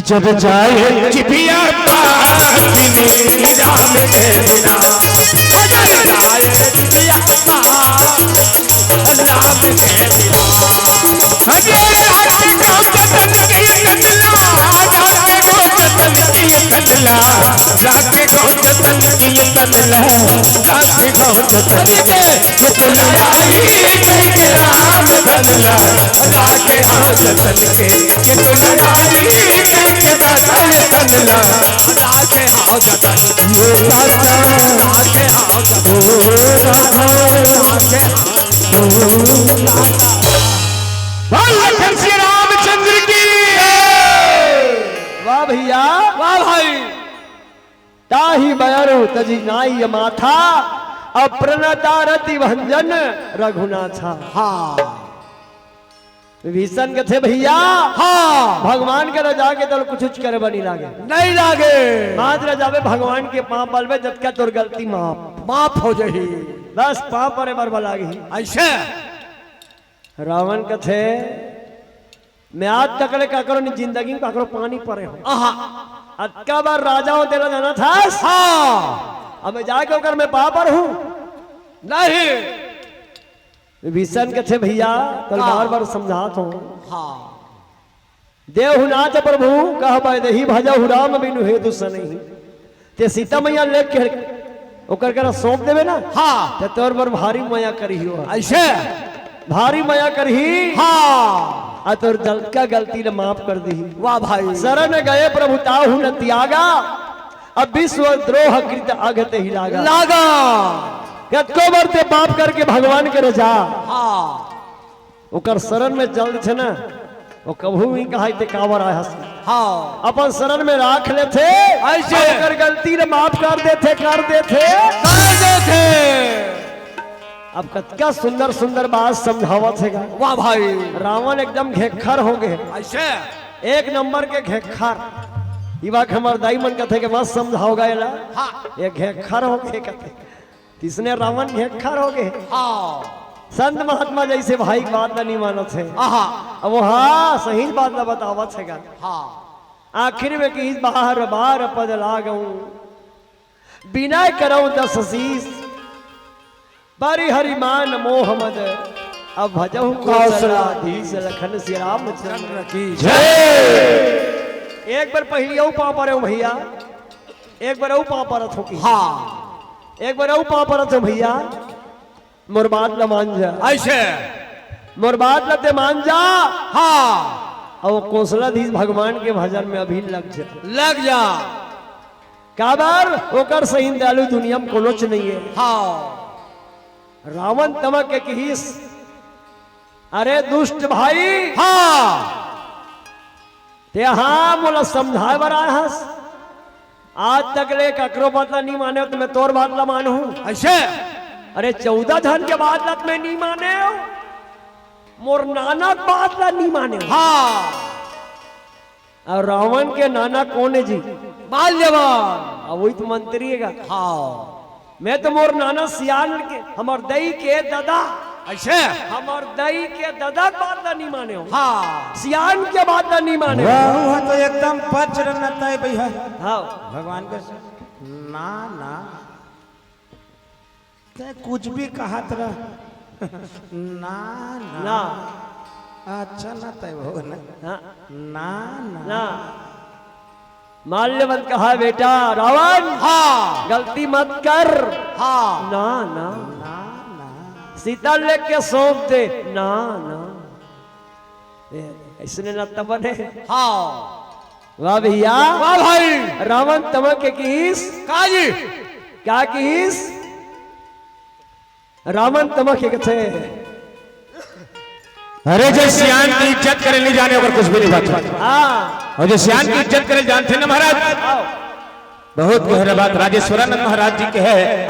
A: जब जाए जिभिया पापिनी राम के बिना, जब जाए जिभिया पापिनी राम के बिना, हरे रात को जतन की कतला, कतला राखे गौ जतन की कतला, राखे गौ जतन के कतला राम कतला, राखे गौ जतन के कतला कतला, राखे गौ जतन ये दाता, राखे गौ जतन राखे श्री रामचंद्र की।
C: वाह भैया वाह भाई, ताही बयरु तजी नाई माथा, अप्रणतारति भंजन रघुनाथा। हाँ विभीषण के थे भैया, हाँ भगवान के रजा के तो कुछ करे बनी लागे नहीं लागे, मात्र जावे भगवान के पांव बलवे जब क्या तोर गलती माफ हो जाही, बस पांव पर बरबा लागी। ऐसे रावण के थे मैं आज तक ले काकरो नहीं जिंदगी में काकरो पानी परे हो, अक्का बार राजाओं तेरा जाना था, हाँ अब मैं जाके होकर मैं पापर हूं नहीं। विभीषण के थे भैया कल बार बार समझात हूं, हाँ देव नाथ प्रभु कह ही भजहु राम बिनु हेतु सनहि, ते सीता मैया लेके ओकर करा सौंप देवे ना, हाँ ते तोर पर भारी माया करही हो, ऐसे भारी माया करही, हाँ आ तोर का गलती ने माफ कर दी। वाह भाई शरण गए प्रभु ताहु न त्यागा, अब विश्व द्रोह कृत अगत ही लागा कतको बरते पाप करके भगवान के रजा, हाँ ओकर शरण में जल्द छे ना, वो कभू ही कहा ते कावर आया, हाँ अपन शरण में राख ले थे, ऐसे अगर गलती ने माफ कर देते अब कतका सुंदर सुंदर बात समझावत है। वाह भाई रावण एकदम घेखर हो गए, ऐसे एक नंबर के घेखर, इवा हमार दाई मन कथे के मस्त समझाओ गए ला, हाँ ये घेखर हो गए कथे, किसने रावण घेखर हो गए, हाँ संत महात्मा जैसे भाई बात नहीं मानत है, अब वो हाँ सही बात ना बतावत है, हाँ आखिर में कि बार बार पद लागू बिना करो 10 शीस, बड़ी हरिमान मोहम्मद अब भजहु कौशलाधीश लखन श्री रामचंद्र की जय। एक बार पहले पाँव पर भैया, एक बार पाँव परत हो, हाँ एक बार पाँव परत हो भैया, मोर बात न मान जा, ऐसे मोर बात न ते मान जा, हाँ और कौशलाधीश भगवान के भजन में अभी लग जा काबर ओकर सही दयालु दुनिया में कोनोच नहीं है, हाँ रावण तमक के किस, अरे दुष्ट भाई, हाँ ते हाँ मोला समझाए बरा हस, आज तक ले ककरो बात नहीं माने तो मैं तोर बात ला मानू, ऐसे अरे 14 धन के बाद लत में नहीं माने, मोर नानक बात ला नहीं माने, हाँ और रावण के नाना कौन है जी? माल्यवान। अब वही तो मंत्री है। हाँ मैं तो मोर नाना सियान के हमर दई के दादा
B: ऐसे
C: हमर दई के दादा के बात नहीं माने हो। हाँ सियान के बात नहीं माने हो।
B: वह तो एकदम पच रहता है भैया।
C: हाँ
B: भगवान के ना ना ते कुछ भी कहा तरह ना ना
C: ना
B: अच्छा ना तय हो ना
C: हाँ,
B: ना ना
C: ना माल्यवंत कहा बेटा रावण हाँ गलती मत कर। हाँ ना ना
B: ना ना
C: सीता लेके सौंप दे। ना ना इसने न तब बने। हाँ वाह भैया वाह भाई। रावण तमक किस काजी क्या किस? रावण तमक थे।
A: अरे जो सियान की इज्जत करे नहीं जाने अगर कुछ भी नहीं बात।
C: हाँ
A: और जो सियान की इज्जत करे जानते ना महाराज, बहुत गहरा बात राजेश्वरानंद महाराज जी के है।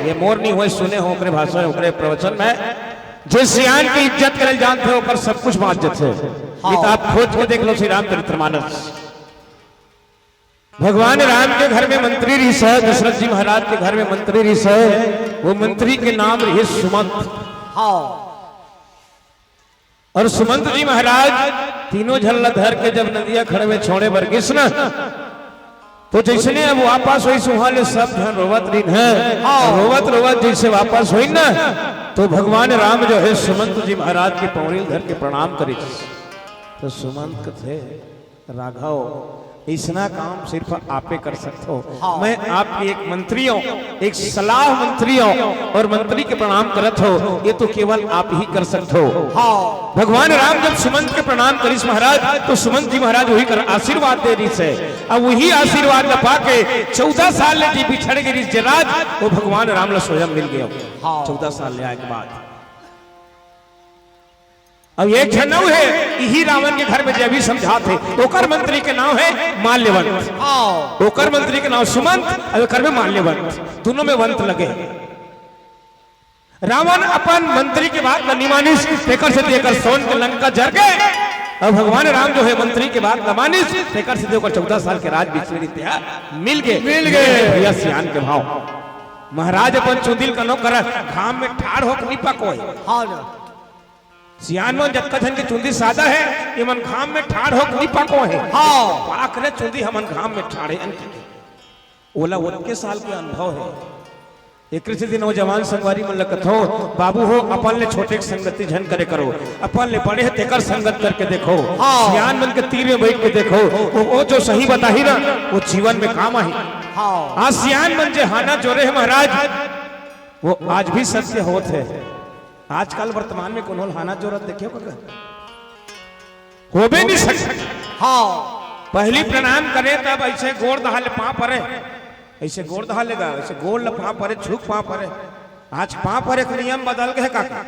A: ये मोर नहीं हुए सुने हो ओकरे भाषण ओकरे प्रवचन में। जो सियान की इज्जत करे जानते हो पर सब कुछ बात है। ये तो आप खोज के देख लो श्री रामचरितमानस। भगवान राम के घर में मंत्री ऋष है, दशरथ जी महाराज के घर में मंत्री ऋष है। वो मंत्री के नाम रहे सुमंत। हाँ और सुमंत जी महाराज तीनों झल्ला धर के जब नदिया खड़े में छोड़े बरगिस न तो जैसे अब वापस हुई सुहाले सब जन रोवत दिन है। रोवत रोवत जैसे वापस हुई ना तो भगवान राम जो है सुमंत जी महाराज के पौड़ी धर के प्रणाम करी। तो सुमंत थे राघव इसना काम सिर्फ आपे कर सकते हो। मैं आपके एक मंत्री हूं, एक सलाह मंत्री हूं और मंत्री के प्रणाम करत हो ये तो केवल आप ही कर सकते हो। भगवान राम जब सुमंत के प्रणाम करिस महाराज तो सुमंत जी महाराज वही कर आशीर्वाद दे रही से। अब वही आशीर्वाद न पाके 14 साल ले जी बिछड़ गई जराज वो भगवान राम ला स्वयं मिल गया 14 साल ले आए के बाद। अब एक जनऊ है यही रावण के घर में जब भी समझा थे ओकर मंत्री के नाम है माल्यवंत। ओकर मंत्री के नाम सुमंत और ओकर में माल्यवंत दोनों में वंत लगे। रावण अपन मंत्री के बात न निमानिस तेकर से देकर सोन के लंका जर गए। अब भगवान राम जो है मंत्री के बात न मानिस तेकर से देकर 14 साल के राज बिछड़ मिल गए भैया सियान के भाव। महाराज अपन चुंदिल का नो कर घाम में ठाड़ हो नहीं पको सियान में जब कथन की चुंदी सादा है ये मन घाम में ठाड़ हो नहीं पको है। हाँ पाक रे चुंदी हमन घाम में ठाड़े ओला 21 साल के अनुभव है। एक दिन नौजवान संगवारी मन लगत हो बाबू हो अपन ले छोटे संगति झन करे करो अपन ले बड़े तेकर संगत करके देखो। सियान मन के तीर में बैठ के देखो वो जो सही बताही ना वो जीवन में काम आई। आज सियान मन जे हाना जोरे है महाराज वो आज भी सत्य होते है। आजकल वर्तमान में कौन हाना जोरत देखे हो भी नहीं सकते। हाँ पहली प्रणाम करे तब ऐसे गोड़ दहाले पाँव परे ऐसे गोड़ दहालेगा ऐसे गोड़ ल पाँव परे झुक पाँव परे। आज पाँव परे का नियम बदल गए काका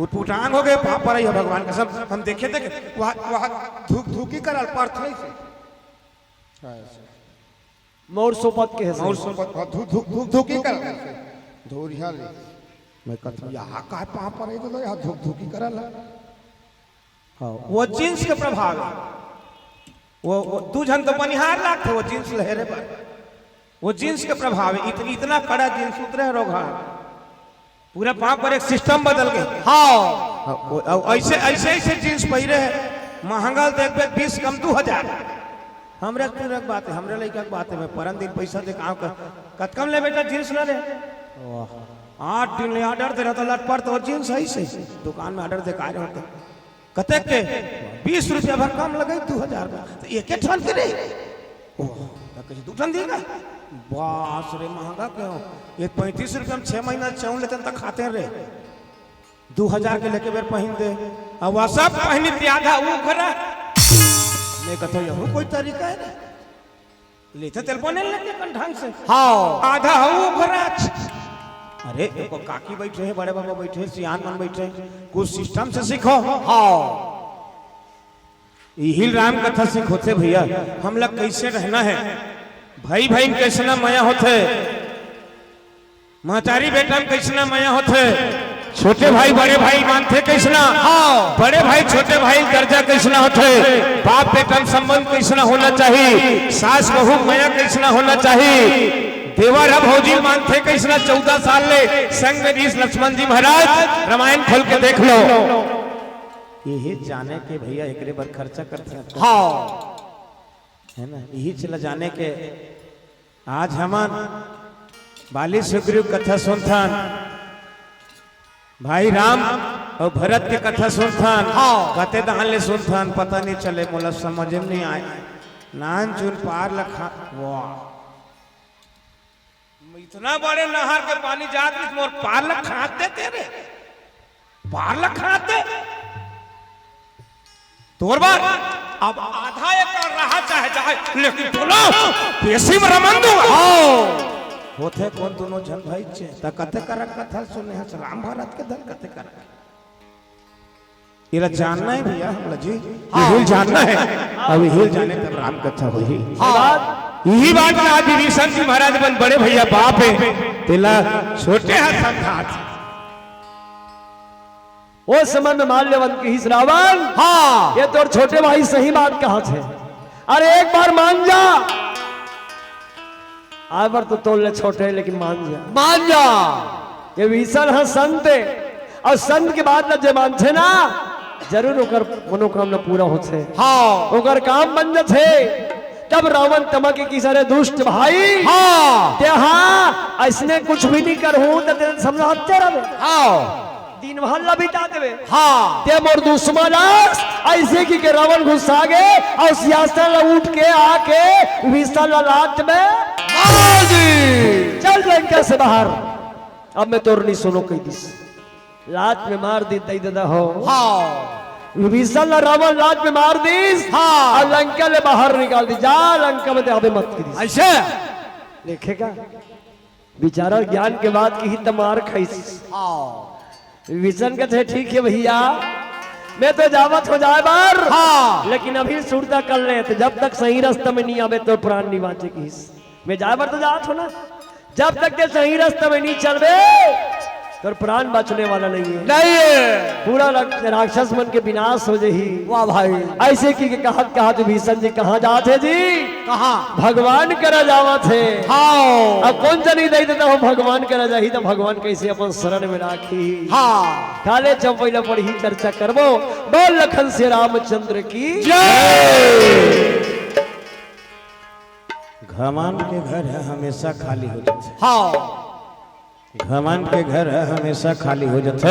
A: उठपुटांग हो गए पाँव परे है भगवान का सब हम देखे थे वहाँ धूक धूकी करल पार्थ
C: मोर सोपत के
B: मोर सोपत धूक धूकी करल धोरिया ले मैं कहता यहाँ का पाँव पर तो यहाँ धूक धूकी करल। हाँ वो जींस के प्रभाव वो दू जन तो बनिहार लाख थे वो जींस लहरे पर वो जींस के प्रभाव इतना कड़ा जींस उतरे रोगा पूरा पाँव पर एक सिस्टम बदल गए। हाँ ऐसे ऐसे ऐसे जींस पहिरे है महंगा देख बेग 20 कम 2000 हमरे पूरा बात है हमरे लड़का की बात है। मैं परम दिन पैसा दे काम कर कतकम ले बेटा जींस ले 8 दिन ले ऑर्डर दे रहा था लटपट तो जींस है से दुकान में ऑर्डर दे का रहे होते कते के 20 रुपया भर कम लगे 2000 में तो एक ठन के रे कैसे दू ठन देगा बास रे महंगा क्यों ये 35 रुपया में 6 महीना चावल लेते तक खाते रे 2000 के लेके बेर पहन दे अब वह सब पहनी थी आधा वो घरा मैं कहता यही कोई तरीका है ना लेते तेल बने लेते कन ढंग से। हाँ आधा वो घरा अरे देखो काकी बैठे हैं बड़े बाबा बैठे हैं सियान मन बैठे हैं कुछ सिस्टम से सीखो। हाँ यही राम कथा सीखोते भैया हम लोग कैसे रहना है भाई भाई में कैसना माया होते महतारी बेटा में कैसना माया होते
A: छोटे भाई बड़े भाई मानते कैसना,
C: हाँ।
A: बड़े भाई छोटे भाई दर्जा कैसना होते, बाप बेटा संबंध कैसना होना चाहिए, सास बहू माया कैसना होना चाहिए, देवर भौजी मानते कैसना। 14 साल ले संग में ऋषि लक्ष्मण जी महाराज रामायण खोल के देख लो। यही जाने के भैया एकरे पर खर्चा करते हैं,
C: हाँ
A: है ना, यही चला जाने के आज हमान बाली सुग्रीव कथा सुनथान, भाई राम और भरत के कथा सुनथान,
C: हाँ।
A: कते दहान ले सुनथान, पता नहीं चले, मोला समझ में नहीं आए। नान चुन पार लखा, वाह इतना बड़े नहर के पानी जात मोर पार लखाते तेरे, पार लखाते तोर बार अब आधा एकड़ रहा चाहे चाहे, लेकिन बोलो पेशी में रमन दूंगा। होते कौन दोनों जन भाई छे त कते करक कथा सुने हस राम भारत के दल कते करक इरा जानना है भैया हमला जी, यही जानना है। अब यही जाने तब राम कथा होई। यही बात ना आज विभीषण जी महाराज बन बड़े भैया बाप है, तेला छोटे हाथ संघात
C: वो समय में माल्यवन की ही रावण, हाँ ये तो छोटे भाई सही बात कहा थे। अरे एक बार मान जा, आए बार तो तोल ले छोटे, लेकिन मान जा ये विभीषण है संत, और संत के बाद जे मानते ना जरूर ओकर मनोकामना पूरा होते, हाँ ओकर काम बन जाते। तब रावण तमा के की सारे दुष्ट भाई, हाँ ते हाँ ऐसने कुछ भी नहीं करहूं तो समझाते रहे, हाँ दिन भर बिता देवे, हाँ ते मोर दुश्मन ऐसे की के रावण घुसा गए और सियासत उठ के आके विशाल लात में मार दी, चल लंका से बाहर। अब मैं तोर नहीं सुनो कही दिस, लात में मार दी तई दादा हो, हाँ विशाल रावण लात में मार दी, हाँ और लंका ले बाहर निकाल दी, जा लंका में आवे मत की दी। ऐसे देखेगा बेचारा ज्ञान के बाद की ही तमार खाइस, हाँ विजन के थे ठीक है भैया मैं तो जावत हो जाए बार, हाँ लेकिन अभी सुरता कर ले, तो जब तक सही रास्ते में नहीं आवे तो प्राण नहीं बाँचेगी। मैं जाए बार तो जात हो ना, जब तक के सही रास्ते में नहीं चलबे तो प्राण बचने वाला नहीं है, नहीं है पूरा राक्षस मन के विनाश हो जाही। वाह भाई ऐसे की कहा विभीषण जी कहाँ जाते जी, कहाँ भगवान करा जावा थे, हाँ अब कौन सा नहीं दे देता हो भगवान करा जाही, तो भगवान कैसे अपन शरण में राखी, हाँ खाले चौपैला पर ही चर्चा करबो। बोल लखन से रामचंद्र की
A: जय। घमंड के घर है हमेशा खाली हो जाते, हाँ घमंड के घर है हमेशा खाली हो जाते,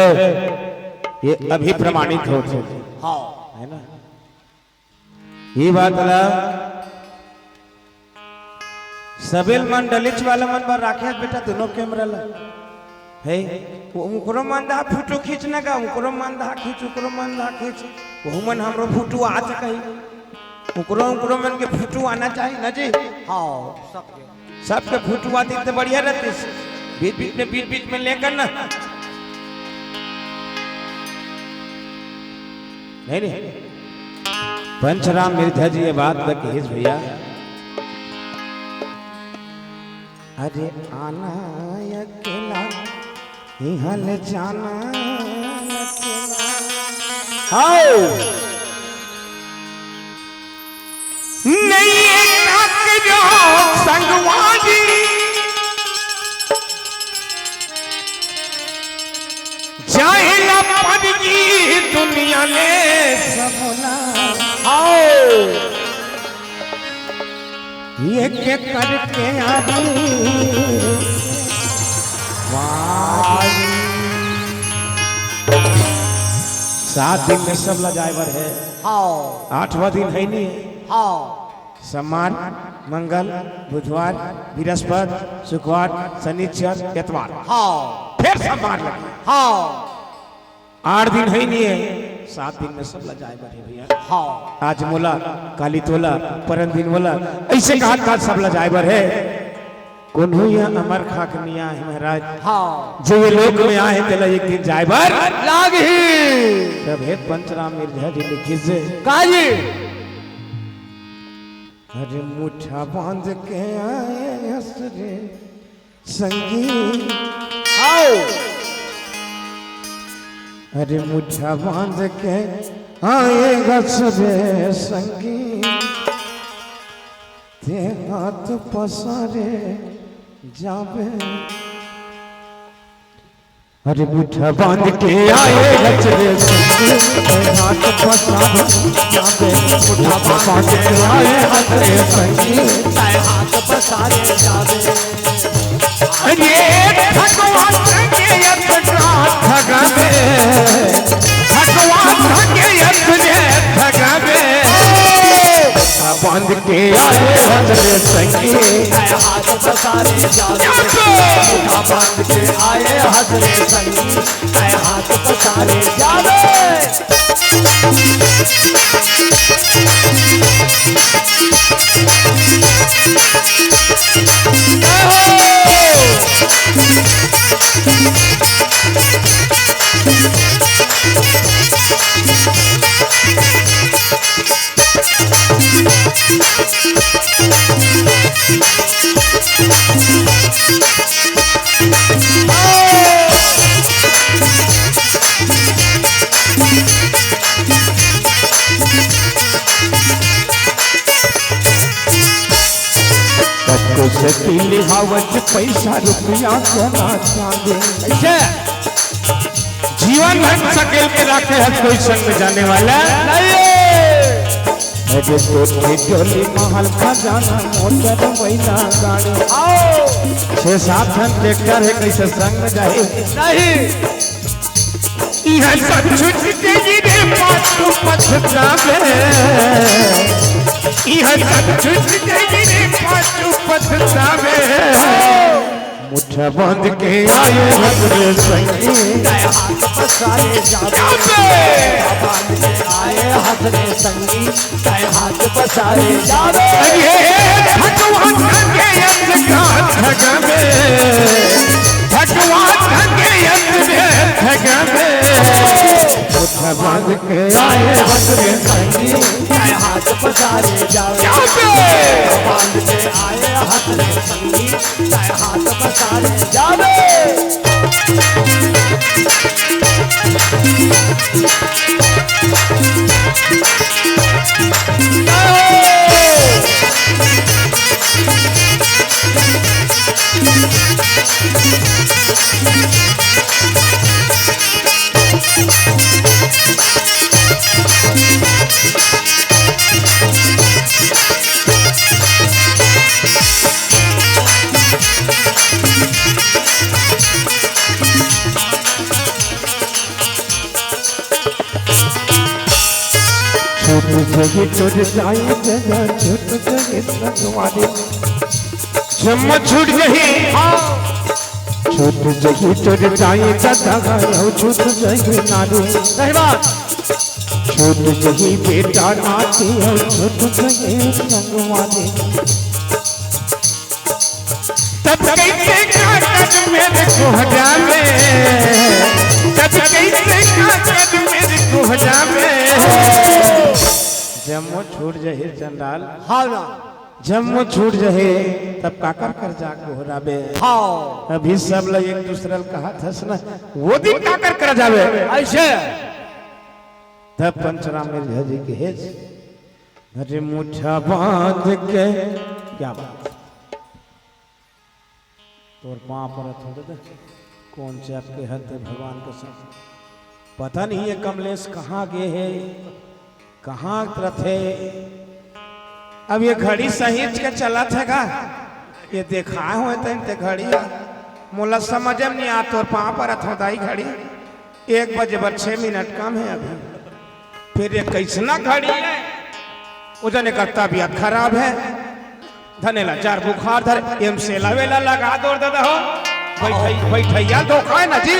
A: ये अभी प्रमाणित होते, हाँ है ना ये बात ला। सबेल मन डलिच वाला मन पर राखे बेटा दोनों कैमरा ला है, वो उनको मन दा फोटो खींचने का, उनको मन दा खींच, उनको मन दा खींच, वो मन हमरो फोटो आ सके, उनको मन के फोटो आना चाहिए ना जी, हाँ सबके फोटो आती तो बढ़िया रहती, बीच में लेकर ना, नहीं पंचराम मिर्जा जी ये बात कही भैया। अरे आना अकेला यहाँ ले जाना अकेला,
C: हाँ
A: नहीं संगवाजी चाहे ना पड़गी दुनिया ले सबला, आओ ये के करके आदमी 7 दिन में सब लजाएवर है, हाँ 8वां दिन है नहीं, हाँ सम्मान मंगल बुधवार बृहस्पति शुक्रवार शनिचर एतवार, हाँ फिर सम्मान लगे, हाँ 8 दिन है नहीं है, 7 दिन में सब लजाए बैठे भैया, हाँ आज मोला काली तोला परम दिन मोला ऐसे कहा सब लजाए बर है। कौन हुआ अमर खाकनिया है महाराज, हाँ जो ये लोक में आए तेला एक दिन जाए बर लाग ही, तब है पंचराम मिर्जा जी लिखी से काजी, अरे मुठा बांध के आए हसरे संगी, आओ
B: अरे मुठा बांध के आएगा सबे संगी, ते हाथ पसारे जावे। अरे मुठा बांध के आएगा सबे संगी, ते हाथ पसारे जावे। मुठा बांध के आएगा सबे संगी, ते हाथ पसारे जावे। अरे भगवान के ठगावे, भगवान के ठगावे। बांध के आए हजरे संगी, हाथ पसारे जावे। बांध के आए हजरे संगी, हाथ पसारे जावे। शकील हावत पैसा रुपया सोना चांदी,
A: जीवन भर सकेल के रखे है, कोई संग में जाने वाला
B: नहीं। अरे कोठी टोली महल खजाना मोटर मैना गाड़ी, आओ 6-7 घंटे ट्रैक्टर है, कैसे संग में जाए नहीं।
A: यह सब छूट गई रे पाछू पछतावे, यह सब छूट गई रे पाछू पछतावे।
B: मुठा बांध के आए हजरे संगी, हाथ पसारे जावे। बांध के आए हजरे संगी, हाथ पसारे जावे।
A: भगवान के ठगावे, भगवान के ठगावे।
B: मुठा बांध के आए हजरे संगी, हाथ पसारे जावे। बांध के आए हजरे संगी, हाथ पसारे जावे। छूट जाए छूट गए तुम्हारे,
A: जम्म छूट गई
B: छूट जगी छूट जाए छूट जाए नारे। सही बात। छूट जगी बेटा नाती हो, छूट गए संगवारे।
A: तब कैसे कागज मेरे को हटावे, तब कैसे कागज मेरे को हटावे।
B: जम्मो छूट जाए चंडाल,
C: हाँ ना
B: जम्मो छूट जाए तब काकर कर जाके हो राबे।
C: हाँ
B: अभी सब लोग एक दूसरे कहा था ना, वो दिन काकर कर जावे
C: ऐसे।
B: तब पंचराम में हजी के हेज, अरे मुठा बांध के क्या बात तोर पाँव पर थोड़े कौन से आपके हद भगवान के साथ पता नहीं। ये कमलेश कहाँ गए है, कहाँ रथे।
A: अब ये घड़ी सहीज के चला था, ये देखा हुए थे घड़ी मोला समझ में नहीं आता। और पाँव पर अथोदाई घड़ी 1 बजे 6 मिनट कम है अभी। फिर ये कैसना घड़ी है, उजने का तबीयत खराब है, धनेला जार बुखार धर एम सेला वेला लगा दौड़ दादा हो बैठैया धोखा है ना जी।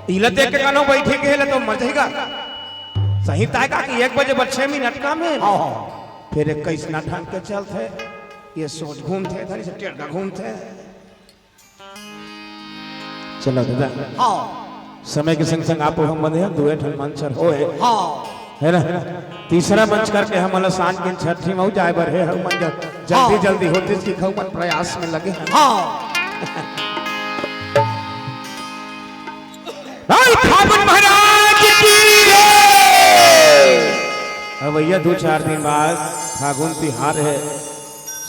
A: इला देख के कनो बैठे के है तो मर जाएगा। सही तय का कि 1 बजे 6 मिनट कम है। फिर 21 ना ढंग के चलते, ये सोच घूमते धनी से टेढ़ा घूमते।
B: चलो दादा,
C: हाँ
B: समय के संग संग आप हम बंधे हैं, दुए ठन मंचर होए,
C: हाँ
B: है ना। तीसरा मंच करके हम अलसान के छठी में जाए बर है, हम जल्दी जल्दी होते इसकी खौमन प्रयास में लगे हैं।
C: हाँ
A: फागुन महाराज अब भैया 2-4 दिन बाद फागुन तिहार है।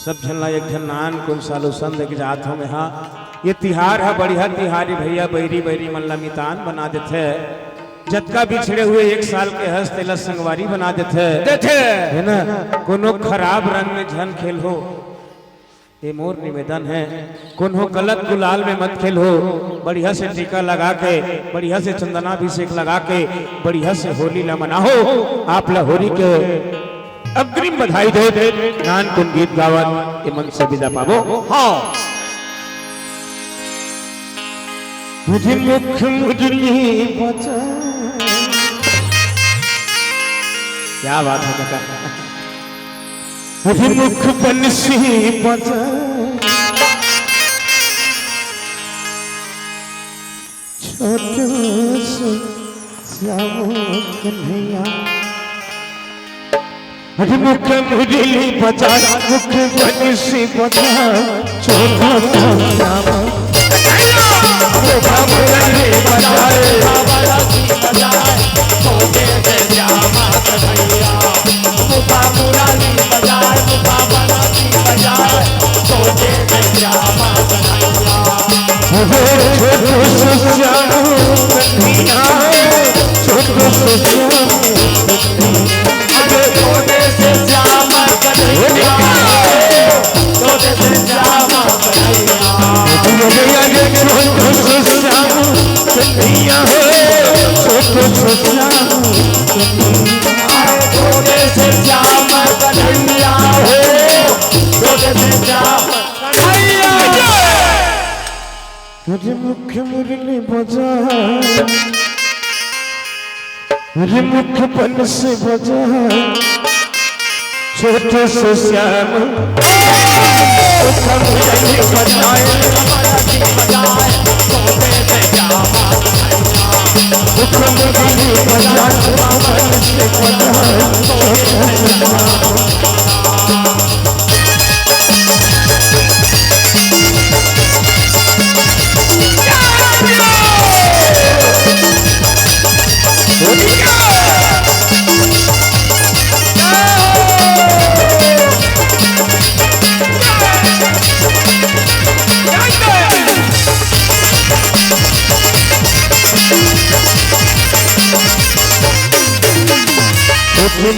A: सब झन ला एक झन नान कुल सालो संद के जात हो में हाँ ये तिहार है बढ़िया तिहारी भैया बैरी बैरी मन ला मितान बना देते जतका बिछड़े हुए 1 साल के हंस तेला संगवारी बना देते है ना। कोनो खराब रंग में झन खेल हो ये मोर निवेदन है। कोनो गलत गुलाल में मत खेल हो। बढ़िया से टीका लगा के बढ़िया से चंदनाभिषेक लगा के बढ़िया से होली ला मनाओ। आप ला होली के अग्रिम बधाई दे नान कुन गीत गावत ये मन से विदा पाबो। हाँ
B: मुझे मुख मुरली बजा
A: क्या बात है काका।
B: मुझे मुख बंसी बजा छोटू से श्याम कन्हैया मुझे मुख मुरली बजा मुख बंसी बजा छोटू से श्याम मुझे मुख मुरली बजा मुझे मुख बंसी बजा छोटे से श्याम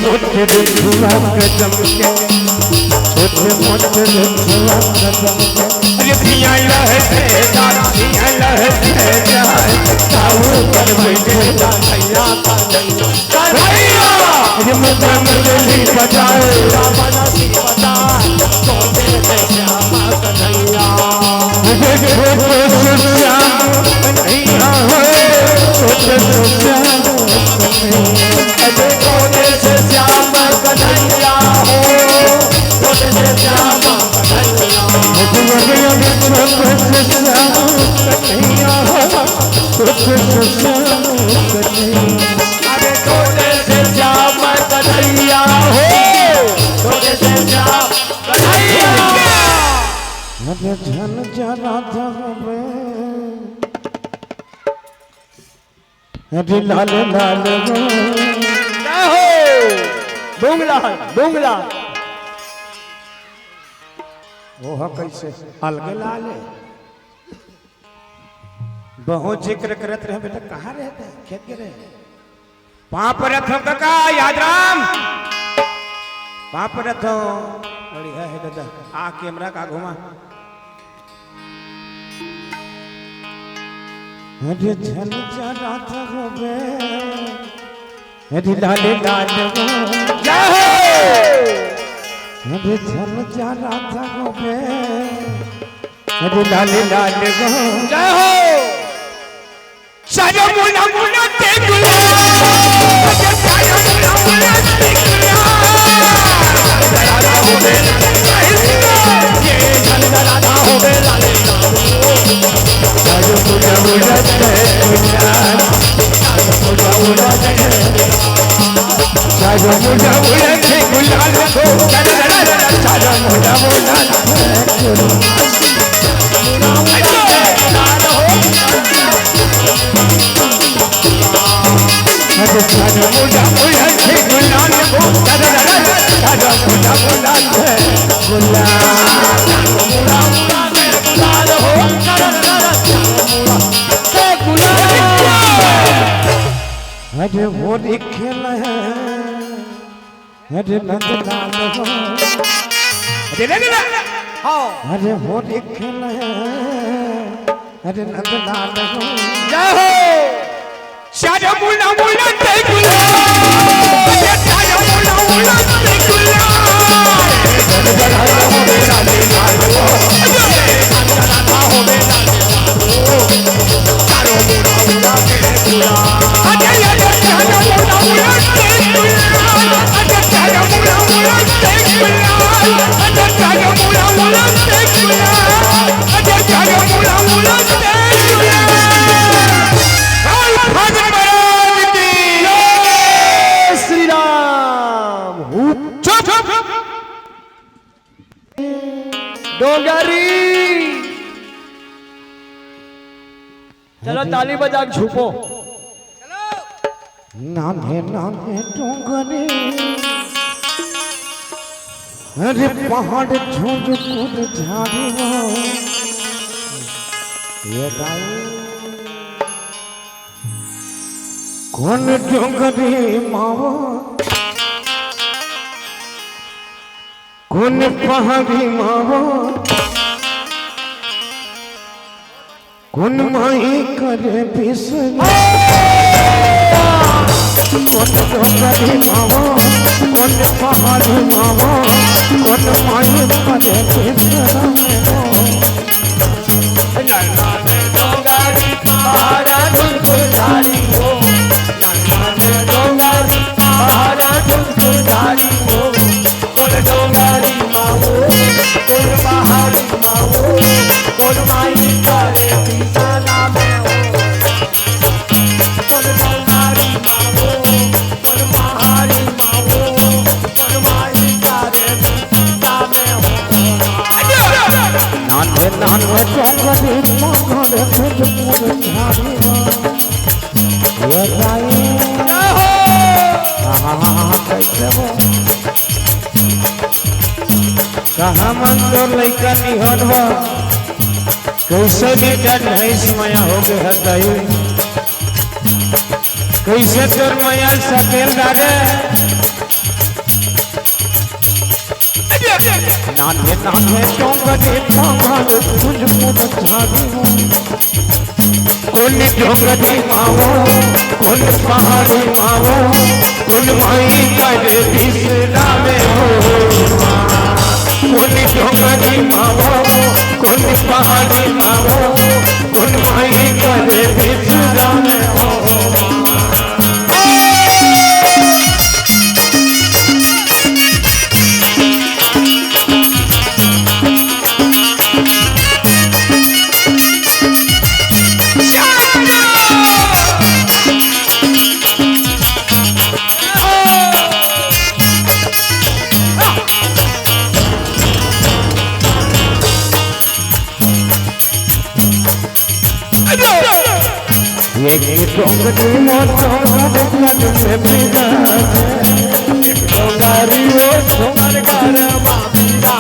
B: मोटे रुआ कदम के छोटे मोटे रुआ कदम के अरे पिया लहते पिया लहते जाए ताऊ पर बैठे भैया कन्हैया अरे मुझे मुरली बजाए बजाती बजाए छोटे से श्याम कन्हैया मुझे छोटे से श्याम कन्हैया हो छोटे से श्याम अरे छोटे से श्याम कन्हैया हो छोटे से श्याम कन्हैया मुझे छोटे से श्याम कन्हैया हो छोटे से श्याम कन्हैया अरे छोटे से श्याम कन्हैया हो छोटे से श्याम कन्हैया अरे झन जरा धवे अरे लाल लाल
C: डोंगला डोंगला
B: ओह कैसे अलगे लाले
A: बहुत जिक्र करत रहे बेटा
B: कहाँ रहते हैं खेत के रहे
A: वहां पर रथो काका याद राम वहां पर रथो बढ़िया है दादा आ कैमरा का घुमा
B: अरे झन जरा धवे अरे लाल लाल अरे झन जरा धवे अरे लाल लाल
A: जय हो साजो मुना मुना ते गुला साजो मुना मुना ते गुला राधा हो बे ये जन राधा हो बे लाले साजो मुना मुना ते गुला साजो मुना मुना ते साजो मुना मुना ते गुला साजो मुना मुना मुझा मुझा गुलाल को
B: अरे वो खेल है अरे नंदलाल हो अरे वो खेल है अरे नंदलाल हो
C: जय हो
A: शाजा मुला मुला तेकुला शाजा मुला मुला तेकुला हो बेला बेला हो हो बेला चारो मुला मुला तेकुला अजय अजय शाजा मुला मुला तेकुला अजय शाजा मुला मुला तेकुला अजय शाजा मुला मुला तेकुला अजय शाजा मुला मुला तेकुला
C: श्री राम डोंगरी चलो ताली बजा के छुपो
B: नाने नाने डोंगरे अरे पहाड़ झूठ कूद झाड़ी हो ये गाय कौन डोंगरे मावो कौन पहाड़ी मावो कौन माई करे बिसरा कौन डोंगरे मावो कौन पहाड़ी मावो कौन माई करे बिसरा
C: डोंगरी पहाड़ा झुलझारी हो डोंगरी पहाड़ा झुलझारी हो कौन डोंगरी मावो कौन पहाड़ी मावो कौन माई करे बिसरा में हो कौन डोंगरी मावो कौन पहाड़ी मावो कौन माई करे बिसरा में हो
B: नाने नाने डोंगरे पहाड़ झूठ झाड़ी हो ये गाय कैसे हो कहाँ मन तो लैका निहन हो कैसे मीटर नहीं समय हो गए हटाई कैसे तोर मैया सकेल डाले नाने नाने डोंगरे पहाड़ झूठ झाड़ी हो कौन डोंगरी मावो कौन पहाड़ी मावो कौन माई करे बिसरा में हो कौन डोंगरी मावो कौन पहाड़ी मावो कौन माई करे बिसरा में हो एक डोंगरी मोटो में बिगा एक डोंगरी वो डोंगर कर माफिया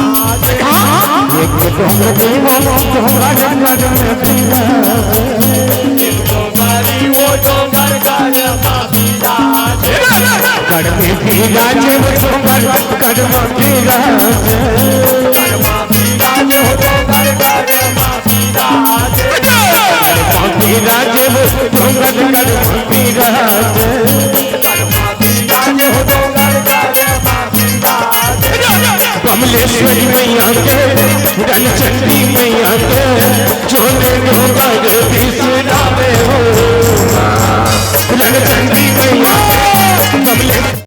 B: एक डोंगरी मोटो में बिगा
C: एक डोंगरी वो डोंगर कर माफिया
B: कड़मे बिगा जे डोंगर कड़मा बिगा
C: कड़मा बिगा जो डोंगर कर माफिया
B: पीरा जे डोंगर कड़मा पीरा कमलेश्वरी मैया के रणचंडी मैया के चोले डोंगर बिसरा में हो रणचंडी मैया के कमलेश्वरी